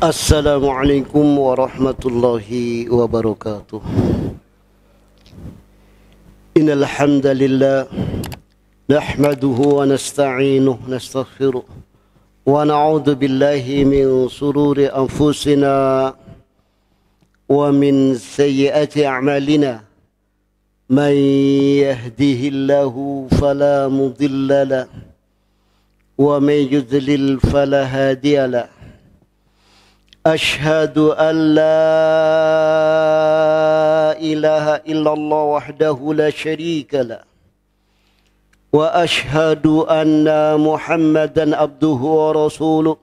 Assalamualaikum warahmatullahi wabarakatuh. Innal hamdalillah nahmaduhu wa nasta'inuhu nastaghfiruh wa na'udzu billahi min shururi anfusina wa min sayyiati a'malina. Man yahdihillahu fala mudilla lahu wa man yudlil fala hadiya lahu. أشهد أن لا إله إلا الله وحده لا شريك له وأشهد أن محمدا عبده ورسوله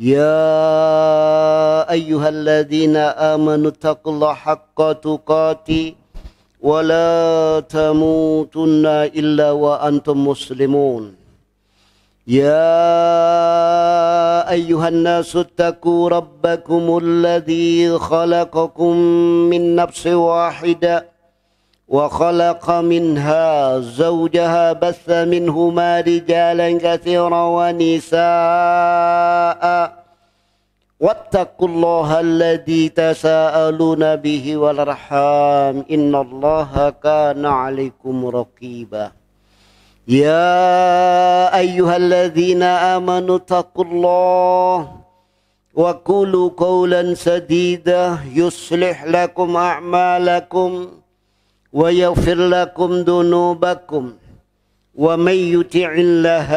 يا أيها الذين آمنوا اتقوا الله حق تقاته ولا تموتن إلا وأنتم مسلمون يا أيها الناس اتقوا ربكم الذي خلقكم من نفس واحدة وخلق منها زوجها بث منهما رجالا كثيرا ونساء واتقوا الله الذي تساءلون به والأرحام إن الله كان عليكم رقيبا يا أيها الذين آمنوا اتقوا الله وقولوا قولا سديدا يصلح لكم أعمالكم ويغفر لكم ذنوبكم ومن يطع الله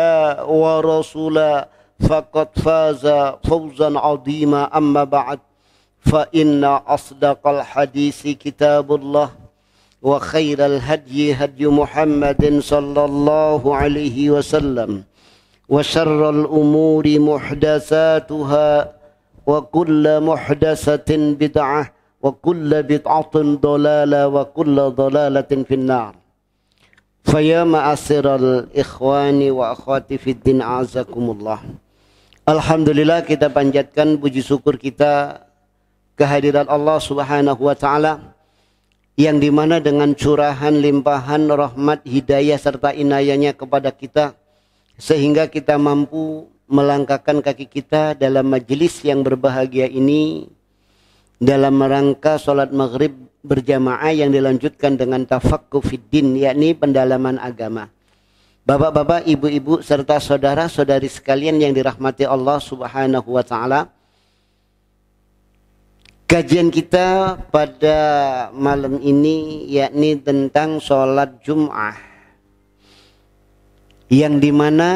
ورسوله فقد فاز فوزا عظيما أما بعد فإن أصدق الحديث كتاب الله وخير الهدي هدي محمد صلى الله عليه وسلم وشر الأمور محدثاتها وكل محدثة بدعة وكل بدعة ضلالة وكل ضلالة في النار فيا معاشر الإخوان وأخواتي في الدين أعزكم الله. Alhamdulillah, kita panjatkan puji syukur kita kehadiran Allah Subhanahu wa taala yang dimana dengan curahan limpahan rahmat hidayah serta inayahnya kepada kita sehingga kita mampu melangkahkan kaki kita dalam majelis yang berbahagia ini dalam rangka sholat maghrib berjamaah yang dilanjutkan dengan tafaqquh fiddin, yakni pendalaman agama. Bapak-bapak, ibu-ibu serta saudara-saudari sekalian yang dirahmati Allah Subhanahu wa taala, kajian kita pada malam ini yakni tentang sholat Jum'ah, yang dimana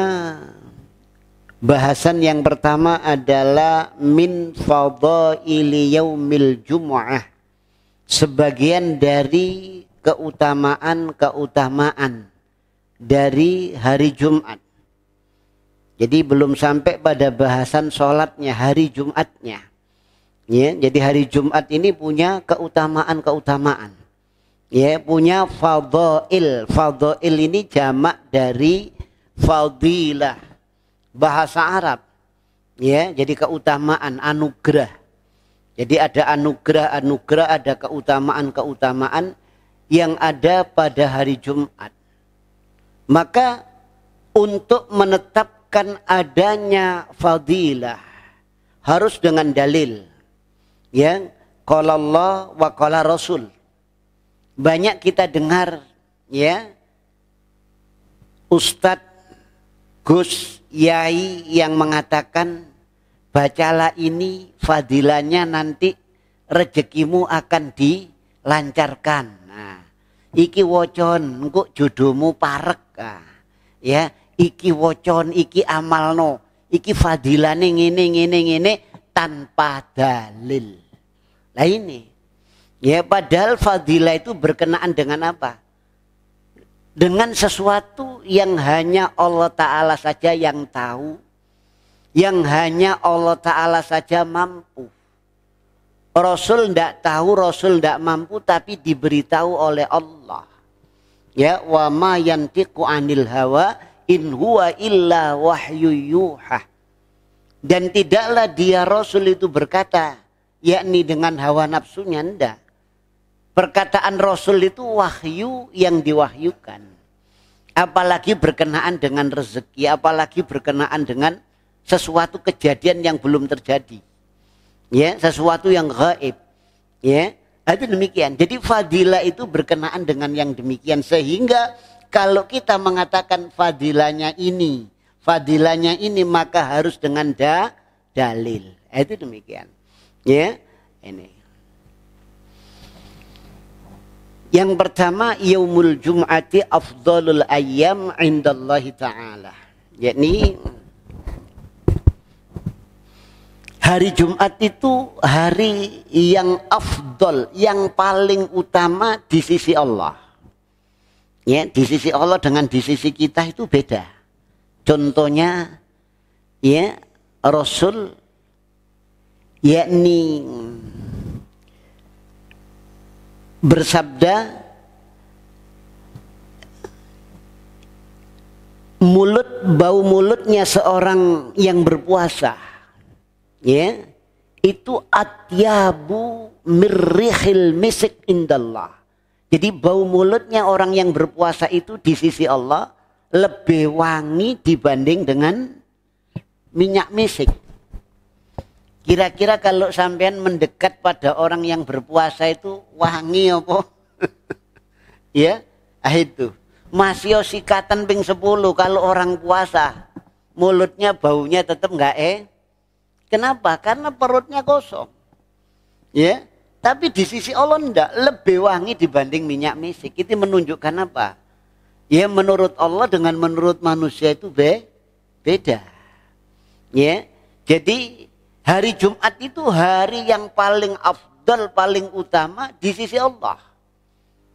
bahasan yang pertama adalah min fadhaili yaumil Jum'ah, sebagian dari keutamaan dari hari Jumat. Jadi belum sampai pada bahasan sholatnya, hari Jumatnya. Ya, jadi hari Jumat ini punya keutamaan-keutamaan. Ya, punya fadhail. Fadhail ini jamak dari fadilah, bahasa Arab. Ya, jadi keutamaan, anugerah. Jadi ada anugerah, ada keutamaan-keutamaan yang ada pada hari Jumat. Maka untuk menetapkan adanya fadilah harus dengan dalil. Ya, qala Allah wa qala Rasul. Banyak kita dengar ya Ustadz, Gus, Yai yang mengatakan bacalah ini fadilahnya nanti rezekimu akan dilancarkan. Nah, iki wocon engko jodohmu parek. Nah, ya, iki wocon, iki amalno, iki fadilane ngene tanpa dalil. Nah ini, ya padahal fadilah itu berkenaan dengan apa? Dengan sesuatu yang hanya Allah Ta'ala saja yang tahu, yang hanya Allah Ta'ala saja mampu. Rasul tidak tahu, Rasul tidak mampu, tapi diberitahu oleh Allah. Ya, wa ma yantiqu anil hawa in huwa illa wahyu yuha. Dan tidaklah dia Rasul itu berkata, yakni dengan hawa nafsunya, enggak. Perkataan Rasul itu wahyu yang diwahyukan. Apalagi berkenaan dengan rezeki, apalagi berkenaan dengan sesuatu kejadian yang belum terjadi. Ya, sesuatu yang gaib. Ya, itu demikian. Jadi fadilah itu berkenaan dengan yang demikian, sehingga kalau kita mengatakan fadilahnya ini maka harus dengan dalil. Itu demikian. Ya, ini. Yang pertama, yaumul jum'ati afdalul ayyam indallahi ta'ala. Yakni hari Jumat itu hari yang afdal, yang paling utama di sisi Allah. Ya, di sisi Allah dengan di sisi kita itu beda. Contohnya, ya, Rasul yakni bersabda, bau mulutnya seorang yang berpuasa, ya, itu atyabu mirrihil misik indallah. Jadi bau mulutnya orang yang berpuasa itu di sisi Allah lebih wangi dibanding dengan minyak misik. Kira-kira kalau sampean mendekat pada orang yang berpuasa itu wangi apa? Ya, itu. Masih sikatan ping 10 kalau orang puasa. Mulutnya baunya tetap enggak Kenapa? Karena perutnya kosong. Ya, tapi di sisi Allah enggak, lebih wangi dibanding minyak misik. Itu menunjukkan apa? Ya, menurut Allah dengan menurut manusia itu beda. Ya. Jadi hari Jumat itu hari yang paling afdal, paling utama di sisi Allah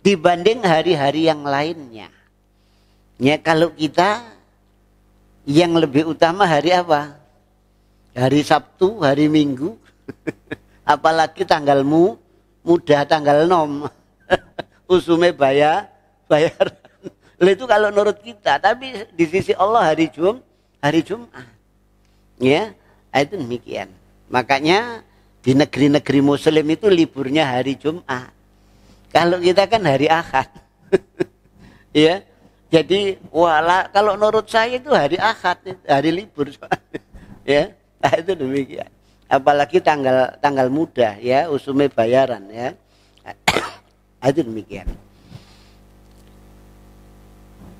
dibanding hari-hari yang lainnya. Ya, kalau kita yang lebih utama hari apa? Hari Sabtu, hari Minggu. Apalagi tanggalmu mudah tanggal 6. Usume bayaran. Itu kalau menurut kita, tapi di sisi Allah hari Jumat. Ya, itu demikian. Makanya di negeri-negeri Muslim itu liburnya hari Jumat. Kalau kita kan hari Ahad. Ya, jadi kalau menurut saya itu hari Ahad, hari libur. Ya, itu demikian. Apalagi tanggal mudah, ya, usume bayaran, ya. Itu demikian.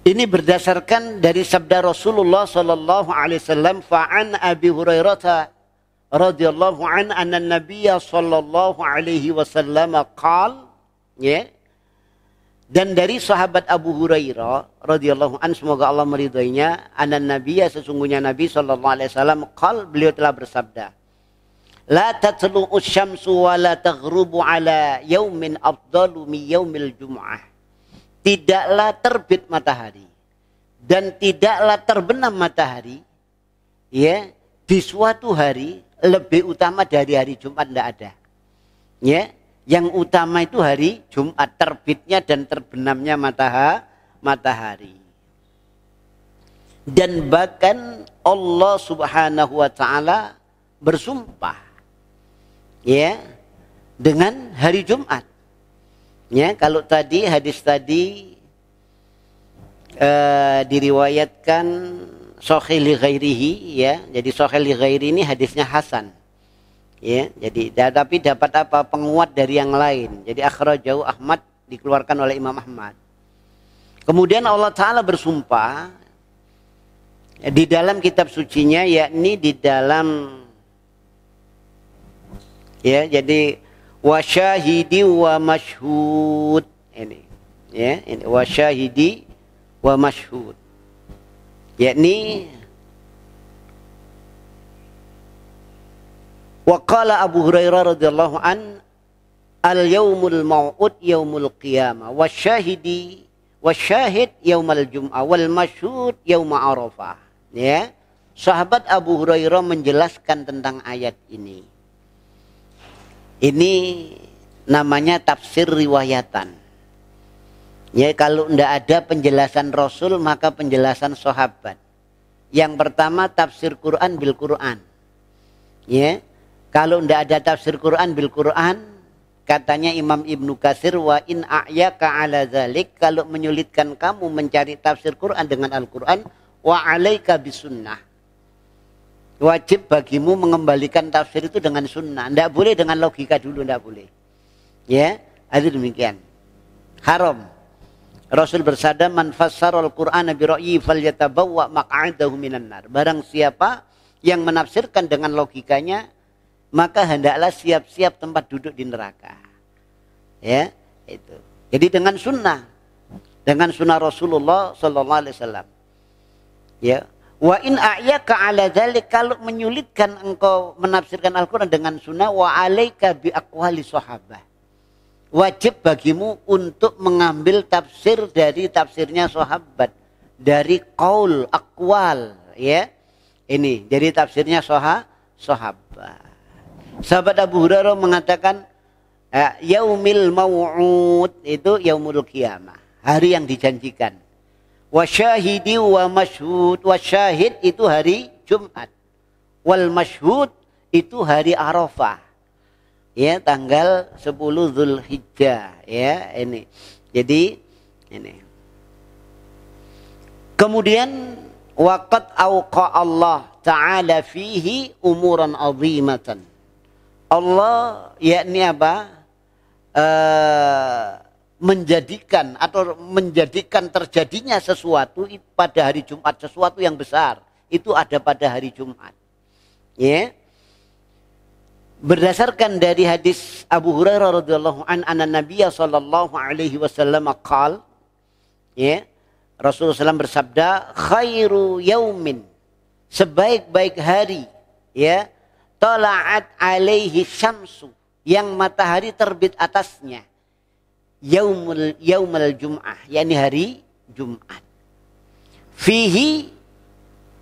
Ini berdasarkan dari sabda Rasulullah sallallahu alaihi wasallam, fa'an Abi Hurairah radhiyallahu an anna Nabiyya sallallahu alaihi wasallam qaal, ya. Dan dari sahabat Abu Hurairah radhiyallahu an, semoga Allah meridainya, anna Nabiyya, sesungguhnya Nabi sallallahu alaihi wasallam qaal, beliau telah bersabda, la tatlu'u syamsu wa la taghrubu ala yaumin afdalu min yaumil jum'ah. Tidaklah terbit matahari dan tidaklah terbenam matahari, ya, di suatu hari lebih utama dari hari Jumat, tidak ada. Ya, yang utama itu hari Jumat, terbitnya dan terbenamnya matahari. Dan bahkan Allah Subhanahu wa taala bersumpah, ya, dengan hari Jumat. Ya, kalau tadi hadis tadi diriwayatkan sahih li ghairihi, ya. Jadi sahih li ghairi ini hadisnya hasan. Ya, jadi tapi dapat apa? Penguat dari yang lain. Jadi akhrajahu Ahmad, dikeluarkan oleh Imam Ahmad. Kemudian Allah taala bersumpah di dalam kitab sucinya, yakni di dalam, ya, jadi wasyahidi wa masyhud, ini, ya, ini wasyahidi wa masyhud, yakni wa qala Abu Hurairah radhiyallahu an al yaumul mau'ud yaumul qiyamah wasyahidi wasyahid yaumul jum'ah wal masyhud yaum arafah. Ya, sahabat Abu Hurairah menjelaskan tentang ayat ini. Ini namanya tafsir riwayatan. Ya, kalau tidak ada penjelasan Rasul, maka penjelasan sahabat. Yang pertama tafsir Quran bil Quran. Ya, kalau tidak ada tafsir Quran bil Quran, katanya Imam Ibnu Katsir, wa in a'yaka ala zalik, kalau menyulitkan kamu mencari tafsir Quran dengan Al-Quran, wa alaika bisunnah. Wajib bagimu mengembalikan tafsir itu dengan sunnah. Tidak boleh dengan logika dulu, tidak boleh. Ya, itu demikian. Haram. Rasul bersabda, "Man fassara al-Qur'ana bi ra'yi falyatabawwa maq'adahu minan nar." Barang siapa yang menafsirkan dengan logikanya, maka hendaklah siap-siap tempat duduk di neraka. Ya, itu. Jadi dengan sunnah Rasulullah sallallahu alaihi wasallam. Ya. Wa in a'yaka ala dzalik, kalau menyulitkan engkau menafsirkan Al-Qur'an dengan sunnah, wa alaika bi aqwali sahabah. Wajib bagimu untuk mengambil tafsir dari tafsirnya sahabat, dari qaul, aqwal, ya. Ini dari tafsirnya sahabat. Sahabat Abu Hurairah mengatakan yaumil mau'ud itu yaumul qiyamah, hari yang dijanjikan. Wasyahidi wa masyhud. Wasyahid itu hari Jumat. Wal masyhud itu hari Arafah. Ya, tanggal 10 Zulhijjah, ya, ini. Jadi ini. Kemudian waqad auqa Allah Ta'ala fihi umuran azimatan. Allah yakni apa? Menjadikan terjadinya sesuatu pada hari Jumat, sesuatu yang besar itu ada pada hari Jumat. Ya. Berdasarkan dari hadis Abu Hurairah radhiyallahu anna Nabiya sallallahu alaihi wasallam qaal, ya, Rasulullah SAW bersabda, khairu yaumin, sebaik-baik hari, ya, tala'at alaihi syamsu, yang matahari terbit atasnya, yaumul jum'ah, yakni hari Jumat. Fihi,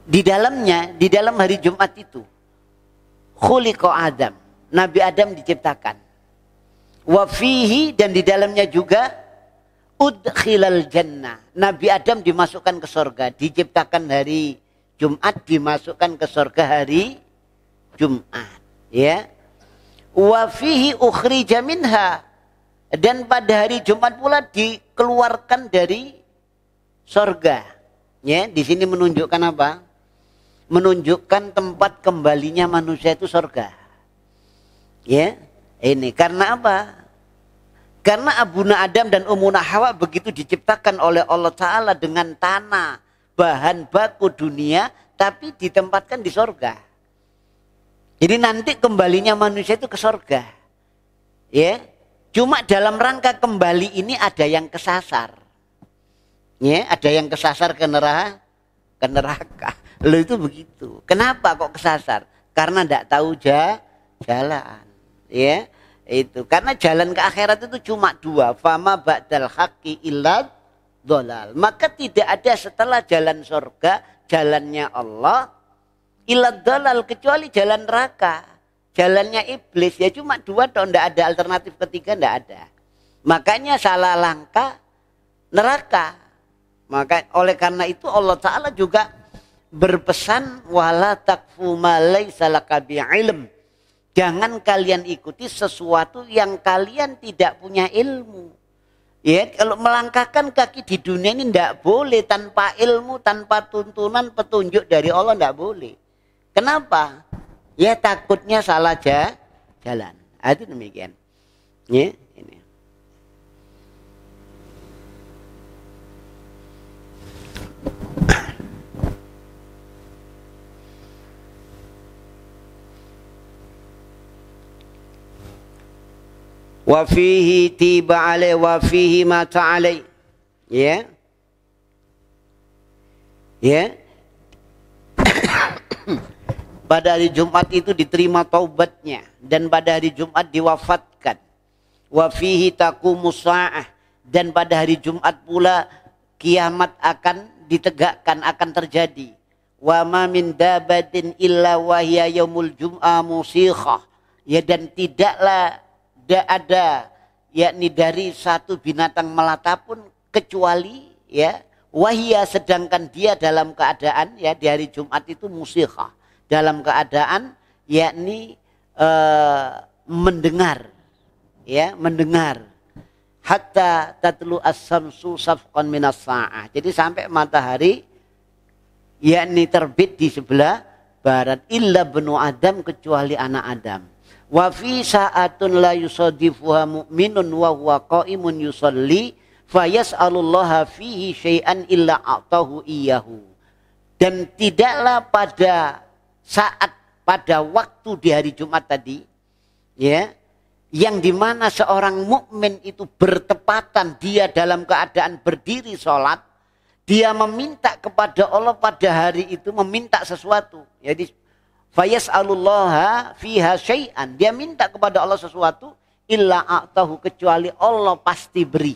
di dalam hari Jumat itu, khuliqa Adam, Nabi Adam diciptakan. Wa fihi, dan di dalamnya juga udkhilal jannah, Nabi Adam dimasukkan ke surga. Diciptakan hari Jumat, dimasukkan ke surga hari Jumat, ya. Wa fihi ukhrija minha, dan pada hari Jumat pula dikeluarkan dari surga. Ya, di sini menunjukkan apa? Menunjukkan tempat kembalinya manusia itu surga. Ya, ini karena apa? Karena Abuna Adam dan Ummuna Hawa begitu diciptakan oleh Allah Ta'ala dengan tanah, bahan baku dunia, tapi ditempatkan di surga. Jadi nanti kembalinya manusia itu ke surga. Ya, cuma dalam rangka kembali ini ada yang kesasar. Ya, ada yang kesasar ke neraka. Loh, itu begitu. Kenapa kok kesasar? Karena tidak tahu jalan. Ya, itu. Karena jalan ke akhirat itu cuma dua. Fama ba'dal haqqi illa dhalal. Maka tidak ada setelah jalan surga, jalannya Allah, illa dhalal, kecuali jalan neraka. Jalannya iblis, ya cuma dua, tidak ada alternatif ketiga, tidak ada. Makanya salah langkah neraka. Maka oleh karena itu Allah Ta'ala juga berpesan, wala takfu ma laysa laka bi'ilm. Jangan kalian ikuti sesuatu yang kalian tidak punya ilmu. Ya, kalau melangkahkan kaki di dunia ini tidak boleh tanpa ilmu, tanpa tuntunan petunjuk dari Allah, tidak boleh. Kenapa? Ya takutnya salah jalan. Itu demikian. Ya, ini. Wa fihi tiba alai wa fihi mata alai. Ya. Ya. Pada hari Jumat itu diterima taubatnya, dan pada hari Jumat diwafatkan. Wa fihi taqumus saah, dan pada hari Jumat pula kiamat akan ditegakkan, akan terjadi. Wa ma min dabatin illa wa hiya yaumul jum'ah musikhah. Ya, dan tidaklah ada yakni dari satu binatang melata pun kecuali ya wahia, sedangkan dia dalam keadaan ya di hari Jumat itu musikhah, dalam keadaan yakni mendengar hatta tatlu as-samsu safqan minas sa'ah. Jadi sampai matahari yakni terbit di sebelah barat, illa benu Adam, kecuali anak Adam. Wa fi sa'atun la yusadifuha mu'minun wa huwa qa'imun yusalli fayas'alullaha fihi syai'an illa a'tahu iyyahu. Dan tidaklah pada saat, pada waktu di hari Jumat tadi, ya, yang dimana seorang mukmin itu bertepatan dia dalam keadaan berdiri sholat, dia meminta kepada Allah pada hari itu, meminta sesuatu. Jadi fayas'alullaha fiha syai'an, dia minta kepada Allah sesuatu, illa a'tahu, kecuali Allah pasti beri.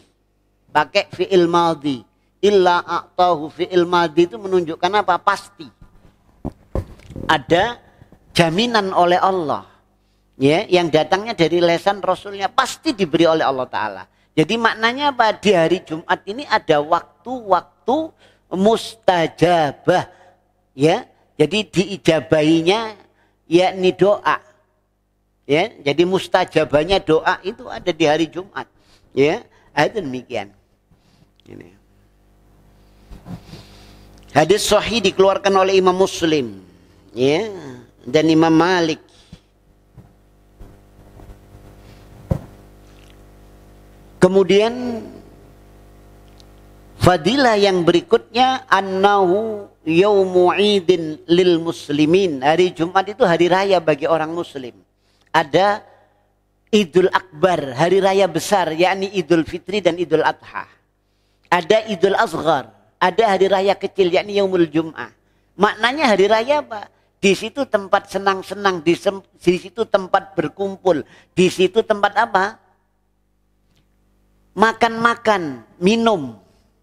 Pakai fi'il madhi. Illa a'tahu, fi'il madhi itu menunjukkan apa? Pasti. Ada jaminan oleh Allah, ya, yang datangnya dari lisan Rasulnya, pasti diberi oleh Allah Ta'ala. Jadi maknanya apa? Di hari Jumat ini ada waktu-waktu mustajabah, ya. Jadi diijabahinya yakni doa, ya. Jadi mustajabahnya doa itu ada di hari Jumat, ya. Itu demikian. Ini hadis sahih dikeluarkan oleh Imam Muslim, ya, dan Imam Malik. Kemudian fadilah yang berikutnya, annahu yaumu idin lil muslimin. Hari Jumat itu hari raya bagi orang muslim. Ada Idul Akbar, hari raya besar, yakni Idul Fitri dan Idul Adha. Ada Idul Asghar, ada hari raya kecil, yakni Yaumul Jum'ah. Maknanya hari raya apa? Di situ tempat senang-senang, di situ tempat berkumpul, di situ tempat apa? Makan-makan, minum,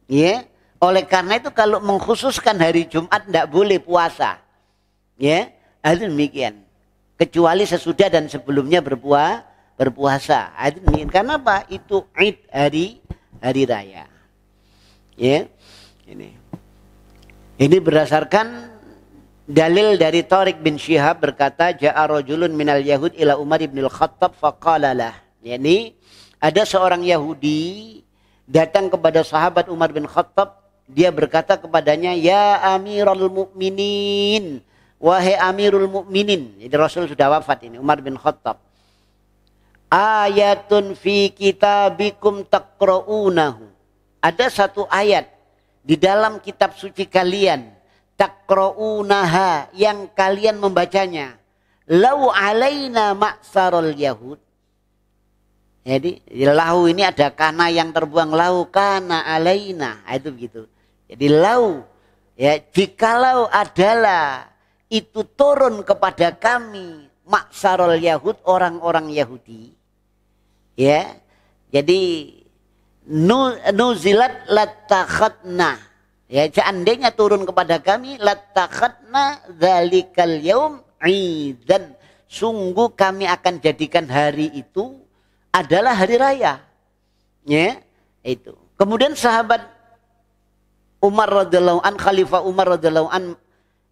ya. Oleh karena itu kalau mengkhususkan hari Jumat tidak boleh puasa, ya. Itu demikian. Kecuali sesudah dan sebelumnya berpuasa. Itu demikian. Karena apa? Itu Id, hari raya. Ya. Ini berdasarkan dalil dari Thariq bin Syihab berkata, ja'a rajulun minal yahud ila Umar ibn al-Khattab faqala lah. Yani ada seorang Yahudi datang kepada sahabat Umar bin Khattab, dia berkata kepadanya, ya Amirul Mukminin, wahai Amirul Mukminin. Jadi Rasul sudah wafat ini, Umar bin Khattab. Ayatun fi kitabikum taqra'unahu. Ada satu ayat di dalam kitab suci kalian, taqra'unaha, yang kalian membacanya. Lau alaina ma'sarul yahud. Jadi lau ini ada kana yang terbuang, lau kana alaina, itu begitu. Jadi lau, ya, jikalau adalah itu turun kepada kami ma'sarul yahud, orang-orang Yahudi, ya. Jadi nuzilat latakhatna, ya, seandainya turun kepada kami latakhatna dzalikal yaum idan, sungguh kami akan jadikan hari itu adalah hari raya, ya, itu. Kemudian sahabat Umar radhiyallahu an, Khalifah Umar radhiyallahu an,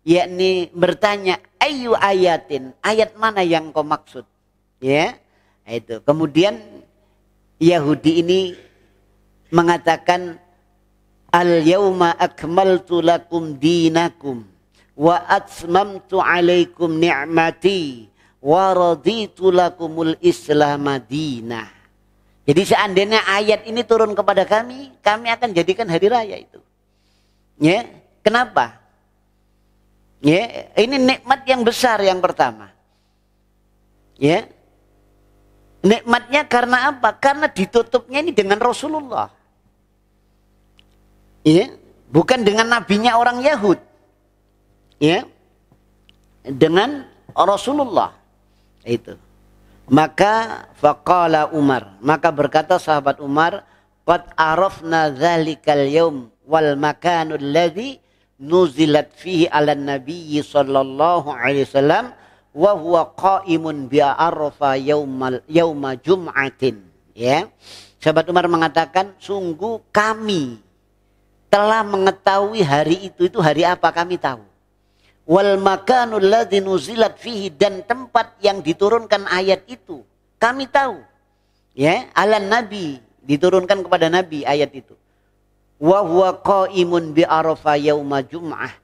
yakni bertanya, ayu ayatin, ayat mana yang kau maksud, ya, itu. Kemudian Yahudi ini mengatakan, al yauma akmaltu lakum dinakum wa atmamtu alaikum ni'mati wa raditu lakumul Islam madinah. Jadi seandainya ayat ini turun kepada kami akan jadikan hari raya itu. Ya, kenapa? Ya, ini nikmat yang besar yang pertama. Ya. Nikmatnya karena apa? Karena ditutupnya ini dengan Rasulullah. Ya, bukan dengan nabinya orang Yahud. Ya. Dengan Rasulullah. Itu. Maka faqala Umar, maka berkata sahabat Umar, qad arafna dzalikal yaum wal makanul ladzi nuzilat fihi 'alan nabiyyi sallallahu alaihi wasallam wa huwa qa'imun bi Arafah yauma jum'atin. Ya. Sahabat Umar mengatakan, sungguh kami telah mengetahui hari itu hari apa, kami tahu. Wal makanul ladzi nuzilat fihi, dan tempat yang diturunkan ayat itu kami tahu. Ya, ala nabi, diturunkan kepada nabi ayat itu. Wa huwa qaimun bi Arafah yauma jum'ah.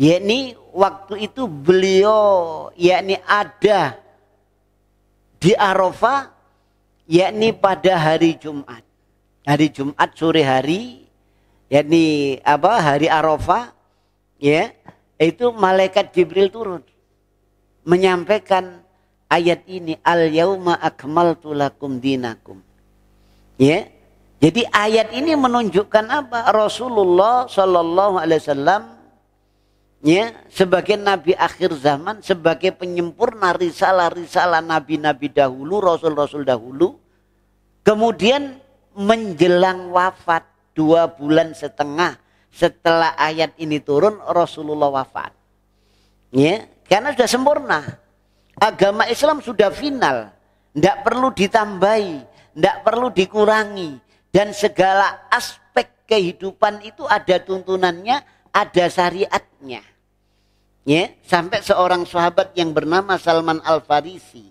yakni waktu itu beliau yakni ada di Arafah, yakni pada hari Jumat. Hari Jumat sore hari, yakni hari Arafah, ya, itu malaikat Jibril turun menyampaikan ayat ini, al yauma akmaltu lakum dinakum. Ya. Jadi ayat ini menunjukkan apa? Rasulullah sallallahu alaihi wasallam, ya, sebagai nabi akhir zaman, sebagai penyempurna risalah-risalah nabi-nabi dahulu, rasul-rasul dahulu, kemudian menjelang wafat 2,5 bulan setelah ayat ini turun, Rasulullah wafat. Ya, karena sudah sempurna. Agama Islam sudah final, tidak perlu ditambahi, tidak perlu dikurangi, dan segala aspek kehidupan itu ada tuntunannya, ada syariatnya. Ya, sampai seorang sahabat yang bernama Salman Al-Farisi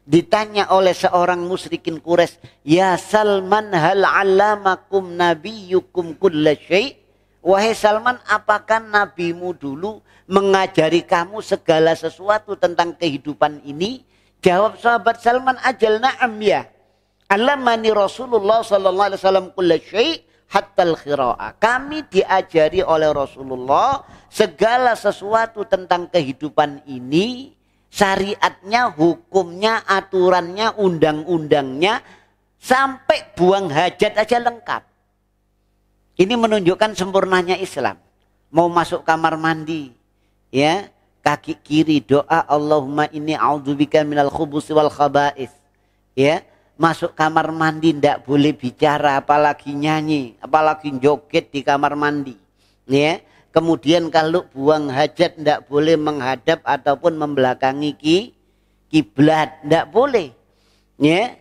ditanya oleh seorang musyrikin Quraisy, "Ya Salman, hal 'allamakum nabiyyukum kulla syai'?" Wahai Salman, apakah nabimu dulu mengajari kamu segala sesuatu tentang kehidupan ini? Jawab sahabat Salman, "Ajal na'am ya. 'Allamani Rasulullah sallallahu alaihi wasallam kulla syai' hatta al-khira'a." Kami diajari oleh Rasulullah segala sesuatu tentang kehidupan ini, syariatnya, hukumnya, aturannya, undang-undangnya, sampai buang hajat aja lengkap. Ini menunjukkan sempurnanya Islam. Mau masuk kamar mandi, ya, kaki kiri doa Allahumma inni a'udzubika minal khubusi wal khaba'is. Ya, masuk kamar mandi tidak boleh bicara, apalagi nyanyi, apalagi joget di kamar mandi. Ya, kemudian kalau buang hajat tidak boleh menghadap ataupun membelakangi kiblat, tidak boleh. Ya,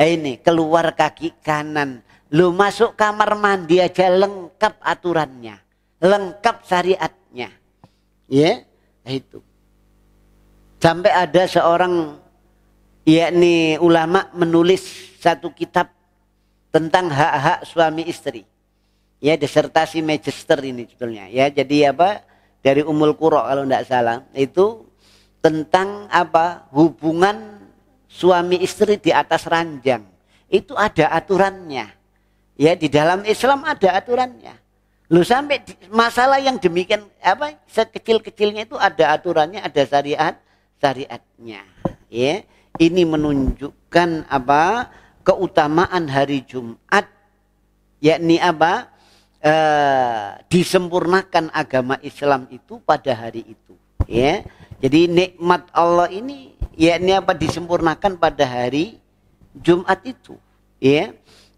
ini keluar kaki kanan. Lu masuk kamar mandi aja lengkap aturannya, lengkap syariatnya. Ya, itu. Sampai ada seorang, yakni ulama, menulis satu kitab tentang hak-hak suami istri. Ya, disertasi magister ini sebetulnya. Ya, jadi dari Ummul Qura kalau tidak salah, itu tentang hubungan suami istri di atas ranjang. Itu ada aturannya. Ya, di dalam Islam ada aturannya. Lu sampai masalah yang demikian sekecil-kecilnya itu ada aturannya, ada syariatnya. Ya, ini menunjukkan keutamaan hari Jumat, yakni disempurnakan agama Islam itu pada hari itu. Ya, jadi nikmat Allah ini yakni disempurnakan pada hari Jumat itu. Ya.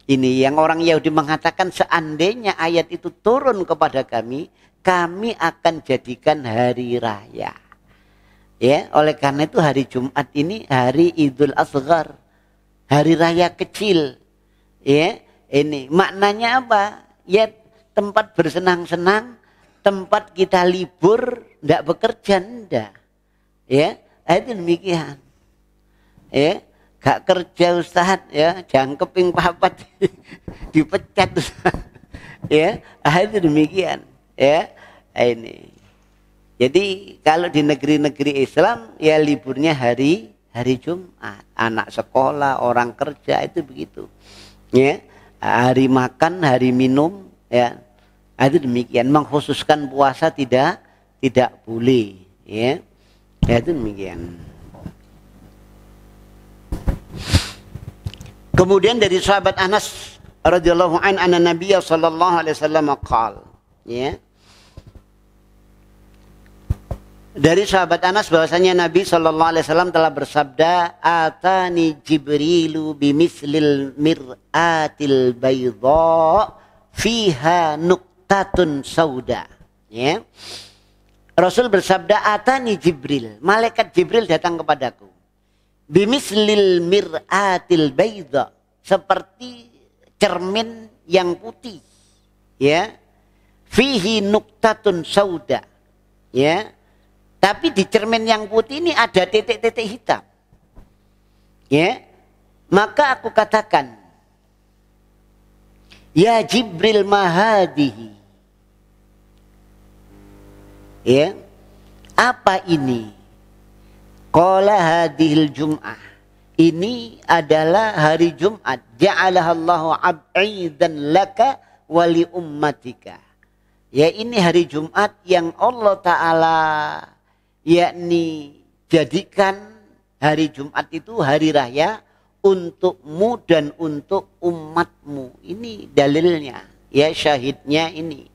Ini yang orang Yahudi mengatakan, seandainya ayat itu turun kepada kami, kami akan jadikan hari raya. Ya, oleh karena itu hari Jumat ini hari Idul Asghar, hari raya kecil. Ya, ini maknanya apa? Ya, tempat bersenang-senang, tempat kita libur, tidak bekerja, tidak. Ya, itu demikian. Ya. Gak kerja Ustaz, ya, jangkeping papat dipecat Ustaz. Ya, itu demikian. Ya, ini. Jadi kalau di negeri-negeri Islam ya liburnya hari Jumat. Anak sekolah, orang kerja itu begitu. Ya, hari makan, hari minum, ya. Itu demikian. Mengkhususkan puasa tidak boleh. Ya, itu demikian. Kemudian dari sahabat Anas radhiyallahu an anna Nabiy sallallahu alaihi wasallam qaal, ya. Dari sahabat Anas bahwasanya Nabi sallallahu alaihi wasallam telah bersabda, "Atani Jibrilu bimislil mir'atil baydha fiha nuqtatun sauda." Ya. Rasul bersabda, "Atani Jibril." Malaikat Jibril datang kepadaku. Bimislil mir'atil baydha, seperti cermin yang putih, ya, fihi nuktatun sauda, ya, tapi di cermin yang putih ini ada titik-titik hitam, ya. Maka aku katakan, "Ya Jibril, mahadihi." Ya. Apa ini? Qala hadhil jum'ah. Ini adalah hari Jumat. Ja'alahallahu ab'idan laka wa li ummatika. Ya, ini hari Jumat yang Allah Ta'ala yakni jadikan hari Jumat itu hari raya untukmu dan untuk umatmu. Ini dalilnya. Ya, syahidnya ini.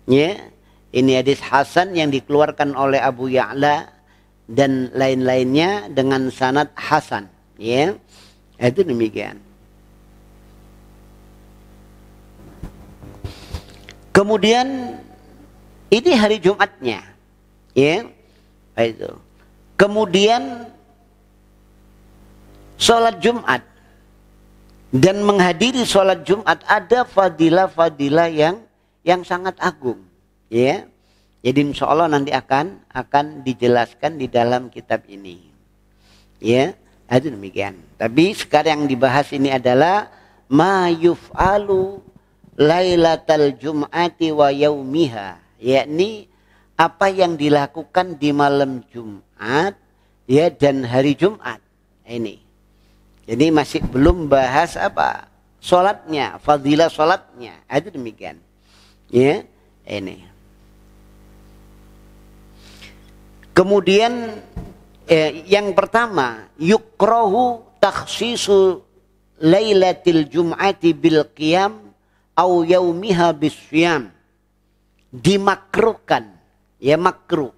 Ya, ini hadis hasan yang dikeluarkan oleh Abu Ya'la dan lain-lainnya dengan sanad hasan. Ya, itu demikian. Kemudian ini hari Jumatnya, ya, itu. Kemudian sholat Jumat dan menghadiri sholat Jumat ada fadilah-fadilah yang sangat agung, ya. Jadi insya Allah nanti akan dijelaskan di dalam kitab ini, ya. Itu demikian. Tapi sekarang yang dibahas ini adalah ma yuf'alu lailatal jum'ati wa yaumiha, yakni apa yang dilakukan di malam Jumat, ya, dan hari Jumat. Ini. Jadi masih belum bahas apa? Salatnya, fadilah salatnya. Itu demikian. Ya, ini. Kemudian yang pertama, yukrahu takhsisu lailatil jum'ati bil qiyam au yaumiha bisyam. Dimakruhkan, ya, makruh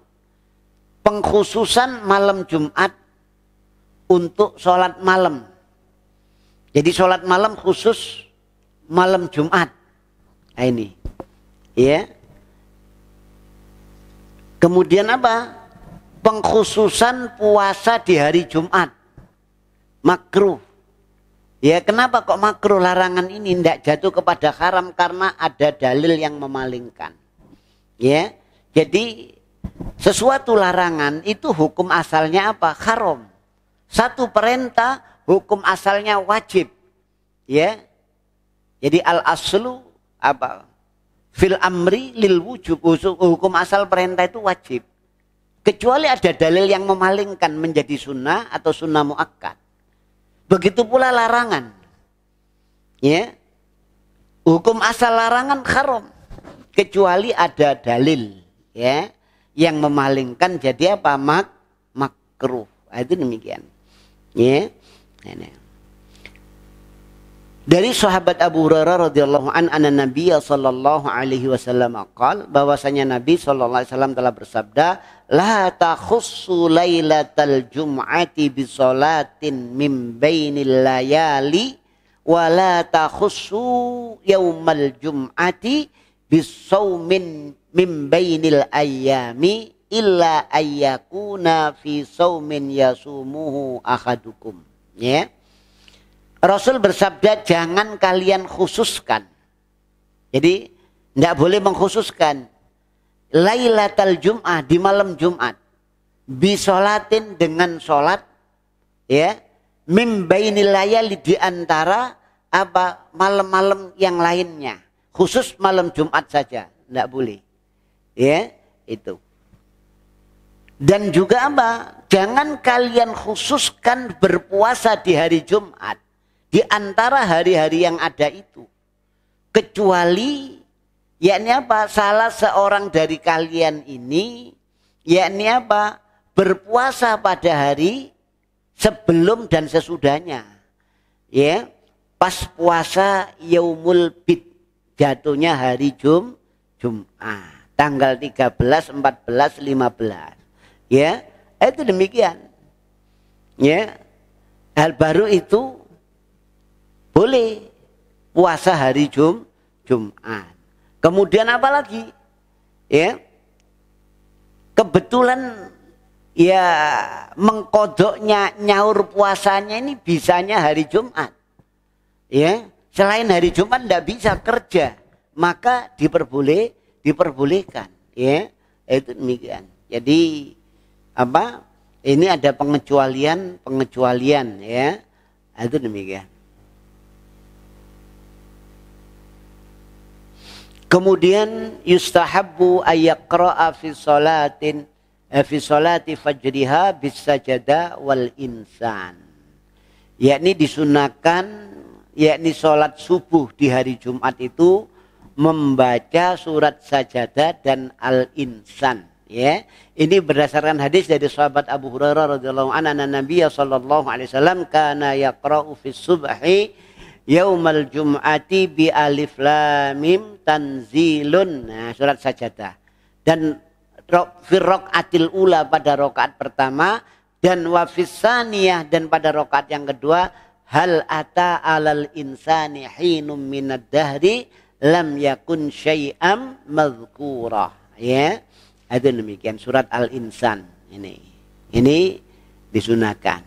pengkhususan malam Jumat untuk sholat malam. Jadi sholat malam khusus malam Jumat. Nah, ini, ya. Kemudian apa? Pengkhususan puasa di hari Jumat. Makruh. Ya, kenapa kok makruh? Larangan ini tidak jatuh kepada haram karena ada dalil yang memalingkan. Ya. Jadi sesuatu larangan itu hukum asalnya apa? Haram. Satu perintah hukum asalnya wajib. Ya. Jadi al-aslu apa? Fil amri lil wujub. Hukum asal perintah itu wajib. Kecuali ada dalil yang memalingkan menjadi sunnah atau sunnah muakkad. Begitu pula larangan. Ya. Hukum asal larangan haram. Kecuali ada dalil, ya, yang memalingkan jadi apa? Makruh. Itu demikian. Ya. Ini. Dari sahabat Abu Hurairah radhiyallahu anna Nabi sallallahu alaihi wasallam qaal, bahwasanya Nabi sallallahu alaihi wasallam telah bersabda, la takhussu lailatal jum'ati bi sholatin min bainil layali wa la takhussu yaumal jum'ati bi shaumin min bainil ayyami illa ayyakuna fi shaumin yasumuhu ahadukum. Ya. Rasul bersabda, jangan kalian khususkan. Jadi tidak boleh mengkhususkan Lailatul Jum'ah di malam Jumat bisolatin dengan solat, ya, mim bainil layali di antara apa malam-malam yang lainnya. Khusus malam Jumat saja, tidak boleh. Ya, itu. Dan juga apa? Jangan kalian khususkan berpuasa di hari Jumat di antara hari-hari yang ada itu. Kecuali yakni apa? Salah seorang dari kalian ini yakni apa? Berpuasa pada hari sebelum dan sesudahnya. Ya, pas puasa Yaumul Bid, jatuhnya hari Jumat, tanggal 13, 14, 15. Ya, itu demikian. Ya. Hal baru itu boleh puasa hari Jumat. Kemudian apa lagi? Ya. Kebetulan ya mengkodoknya nyaur puasanya ini bisanya hari Jumat. Ya, selain hari Jumat tidak bisa kerja, maka diperbolehkan. Ya, itu demikian. Jadi apa? Ini ada pengecualian ya. Itu demikian. Kemudian yustahabbu ayyaqra'a fi salati fajriha bis sajada wal insan. Yakni disunahkan, yakni sholat subuh di hari Jumat itu membaca surat sajadah dan al-insan. Ya, ini berdasarkan hadis dari sahabat Abu Hurairah radhiyallahu anhu, Nabi sallallahu alaihi wasallam kana yaqra'u fi subhi yaumal jum'ati bi alif lam mim tanzilun. Nah, surat sajadah. Dan fi raqatil ula pada rakaat pertama, dan wa fis saniyah dan pada rakaat yang kedua, hal ata alal insani hinum minad dahri lam yakun syai'am madhkura. Ya. Itu demikian surat Al-Insan ini. Ini disunahkan.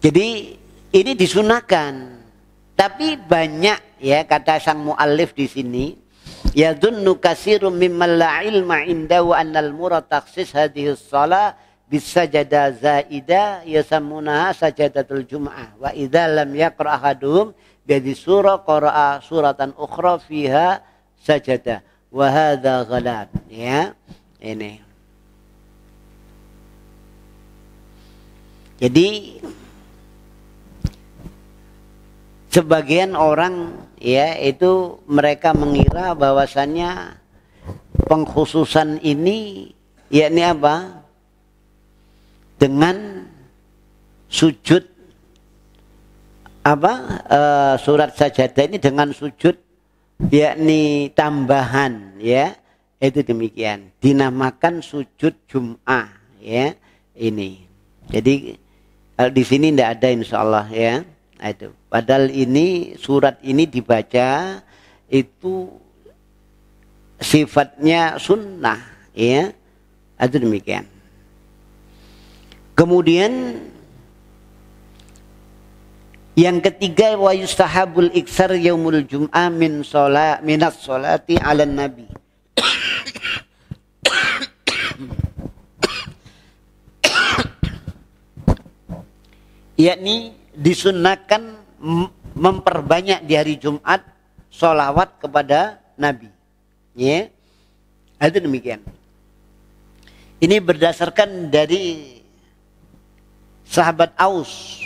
Jadi ini disunahkan. Tapi banyak ya kata sang muallif di sini, yadunnu katsirun mimman la ilma indahu annal murad takhsis hadhihi shalah bisajada zaida yasammunaha sajadatul jum'ah wa idza lam yaqra ahaduhum bi surah qara'a suratan ukhra fiha sajadah wa hadza ghalat. Ya, ini. Jadi sebagian orang ya itu mereka mengira bahwasannya pengkhususan ini yakni apa? Dengan sujud surat sajadah ini dengan sujud yakni tambahan, ya, itu demikian dinamakan sujud Jum'ah, ya, ini. Jadi kalau di sini tidak ada insyaallah, ya, itu. Padahal ini surat ini dibaca itu sifatnya sunnah, ya, itu demikian. Kemudian yang ketiga, wa yustahabul iksar yaumul jum'ah minas sholati 'alan nabi. Yakni disunnahkan memperbanyak di hari Jumat sholawat kepada Nabi. Ya, itu demikian. Ini berdasarkan dari sahabat Aus.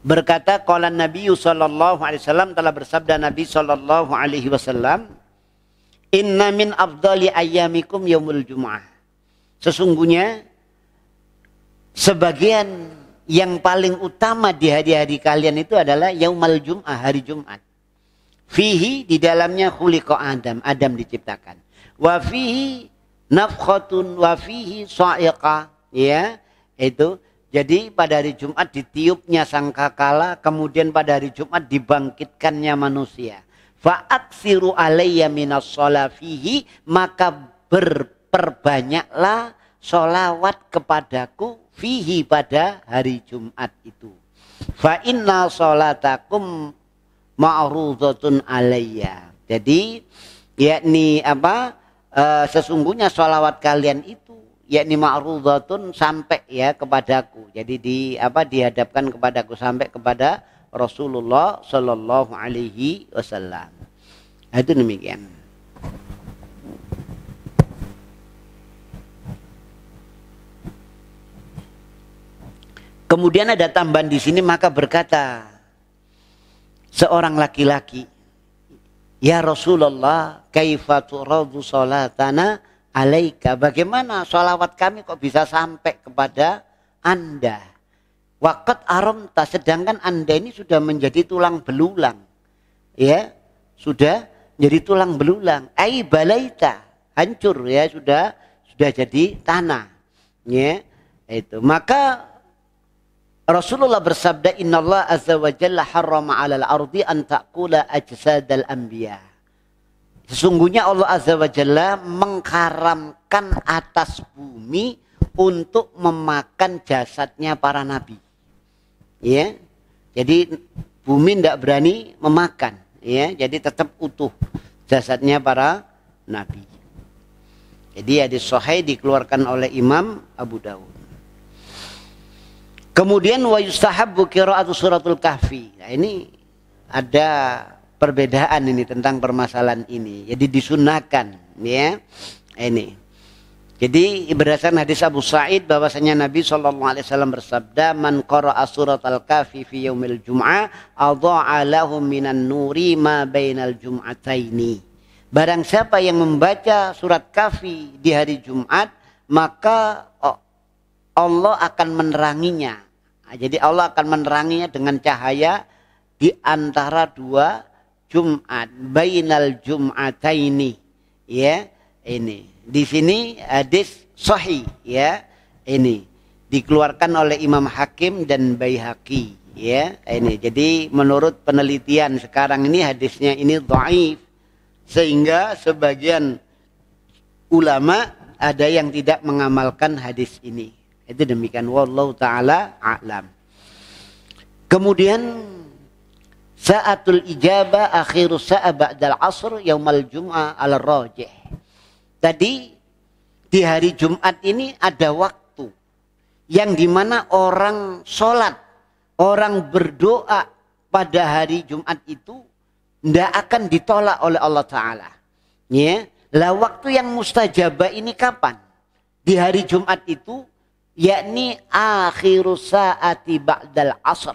Berkata qala Nabi sallallahu alaihi wasallam, telah bersabda Nabi sallallahu alaihi wasallam, inna min afdali ayyamikum yaumul jumu'ah. Sesungguhnya sebagian yang paling utama di hari-hari kalian itu adalah yaumul jum'ah, hari Jumat. Fihi, di dalamnya khuliqa Adam, Adam diciptakan. Wa fihi nafkhatun wa fihi sa'iqah, ya, itu. Jadi pada hari Jumat ditiupnya sangkakala, kemudian pada hari Jumat dibangkitkannya manusia. Fa'aksiru alayya minas sholah fihi, maka berperbanyaklah sholawat kepadaku fihi pada hari Jumat itu. Fa inna sholatakum ma'rudhatun alayya. Jadi yakni sesungguhnya sholawat kalian itu yakni ma'rudhatun sampai ya kepadaku. Jadi dihadapkan kepadaku sampai kepada Rasulullah sallallahu alaihi wasallam. Itu demikian. Kemudian ada tambahan di sini, maka berkata seorang laki-laki, ya Rasulullah, kaifa turadu salatana alaika, bagaimana sholawat kami kok bisa sampai kepada Anda? Waqat aramta, sedangkan Anda ini sudah menjadi tulang belulang. Ya, sudah jadi tulang belulang. Ai balaita, hancur ya, sudah jadi tanah. Ya, itu. Maka Rasulullah bersabda, innallaha azza wa jalla harrama 'alal ardi an ta'kula ajsadal anbiya. Sesungguhnya Allah azza wa jalla mengharamkan atas bumi untuk memakan jasadnya para nabi. Ya. Jadi bumi tidak berani memakan, ya. Jadi tetap utuh jasadnya para nabi. Jadi hadis sahih dikeluarkan oleh Imam Abu Dawud. Kemudian wa yustahabbu qira'atu suratul kahfi. Nah, ini ada perbedaan ini tentang permasalahan ini. Jadi disunahkan, ya. Ini. Jadi berdasarkan hadis Abu Sa'id bahwasanya Nabi SAW bersabda, "Man qara'a suratal Kahfi fi yaumil jum'ah, adha'a lahu minan nuri ma bainal jum'ataini." Barang siapa yang membaca surat Kahfi di hari Jumat, maka Allah akan meneranginya. Jadi Allah akan meneranginya dengan cahaya di antara dua Jumat, bainal jum'ataini. Ya, ini. Di sini hadis sahih, ya. Ini dikeluarkan oleh Imam Hakim dan Baihaqi, ya. Ini. Jadi menurut penelitian sekarang ini hadisnya ini dhaif, sehingga sebagian ulama ada yang tidak mengamalkan hadis ini. Itu demikian, wallahu taala a'lam. Kemudian sa'atul ijabah akhiru sa'a ba'dal asr yaumal jum'ah ala rajih. Tadi di hari Jumat ini ada waktu yang dimana orang sholat, orang berdoa pada hari Jumat itu tidak akan ditolak oleh Allah Ta'ala. Ya. Lah waktu yang mustajabah ini kapan? Di hari Jumat itu, yakni akhiru sa'ati ba'dal asr.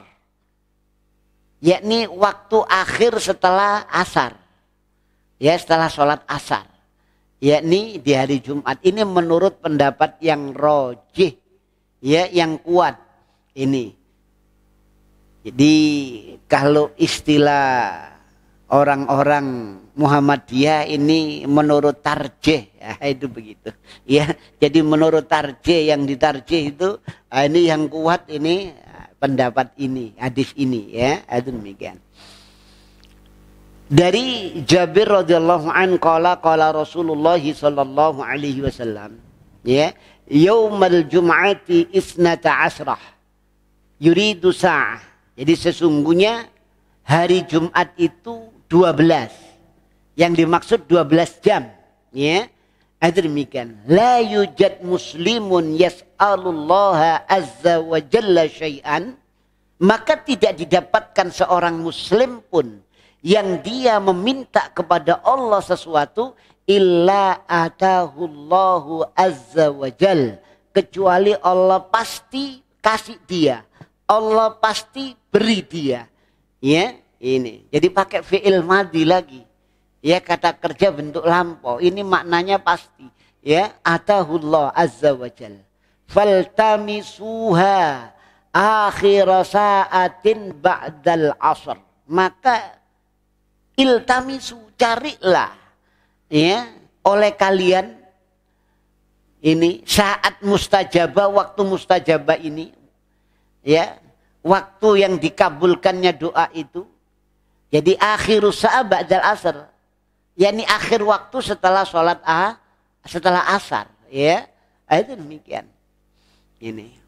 Yakni waktu akhir setelah asar. Ya, setelah sholat asar. Yakni di hari Jumat ini menurut pendapat yang rojih, ya, yang kuat ini. Jadi kalau istilah orang-orang Muhammadiyah ini menurut tarjih, ya, itu begitu. Ya, jadi menurut tarjih, yang ditarjih itu ini yang kuat ini pendapat ini, hadis ini, ya, itu demikian. Dari Jabir radhiyallahu an qala Rasulullah sallallahu alaihi wasallam, ya, yaumal jum'ati isnata asrah yuridu sa'ah. Jadi sesungguhnya hari Jumat itu 12. Yang dimaksud 12 jam, ya. Itu demikian. La yujad muslimun yas'alullaha azza wa jalla syai'an, maka tidak didapatkan seorang muslim pun yang dia meminta kepada Allah sesuatu illa atahullahu azza wa jal, kecuali Allah pasti kasih dia, Allah pasti beri dia. Ya, ini. Jadi pakai fi'il madhi lagi. Ya, kata kerja bentuk lampau. Ini maknanya pasti. Ya, atahullah azza wa jal. Faltamisuha akhir sa'atin ba'dal asr. Maka iltamisu, carilah, ya, oleh kalian ini saat mustajabah, waktu mustajabah ini, ya, waktu yang dikabulkannya doa itu. Jadi akhiru sa'a ba'dal asr, yakni akhir waktu setelah sholat setelah asar, ya. Itu demikian. Ini.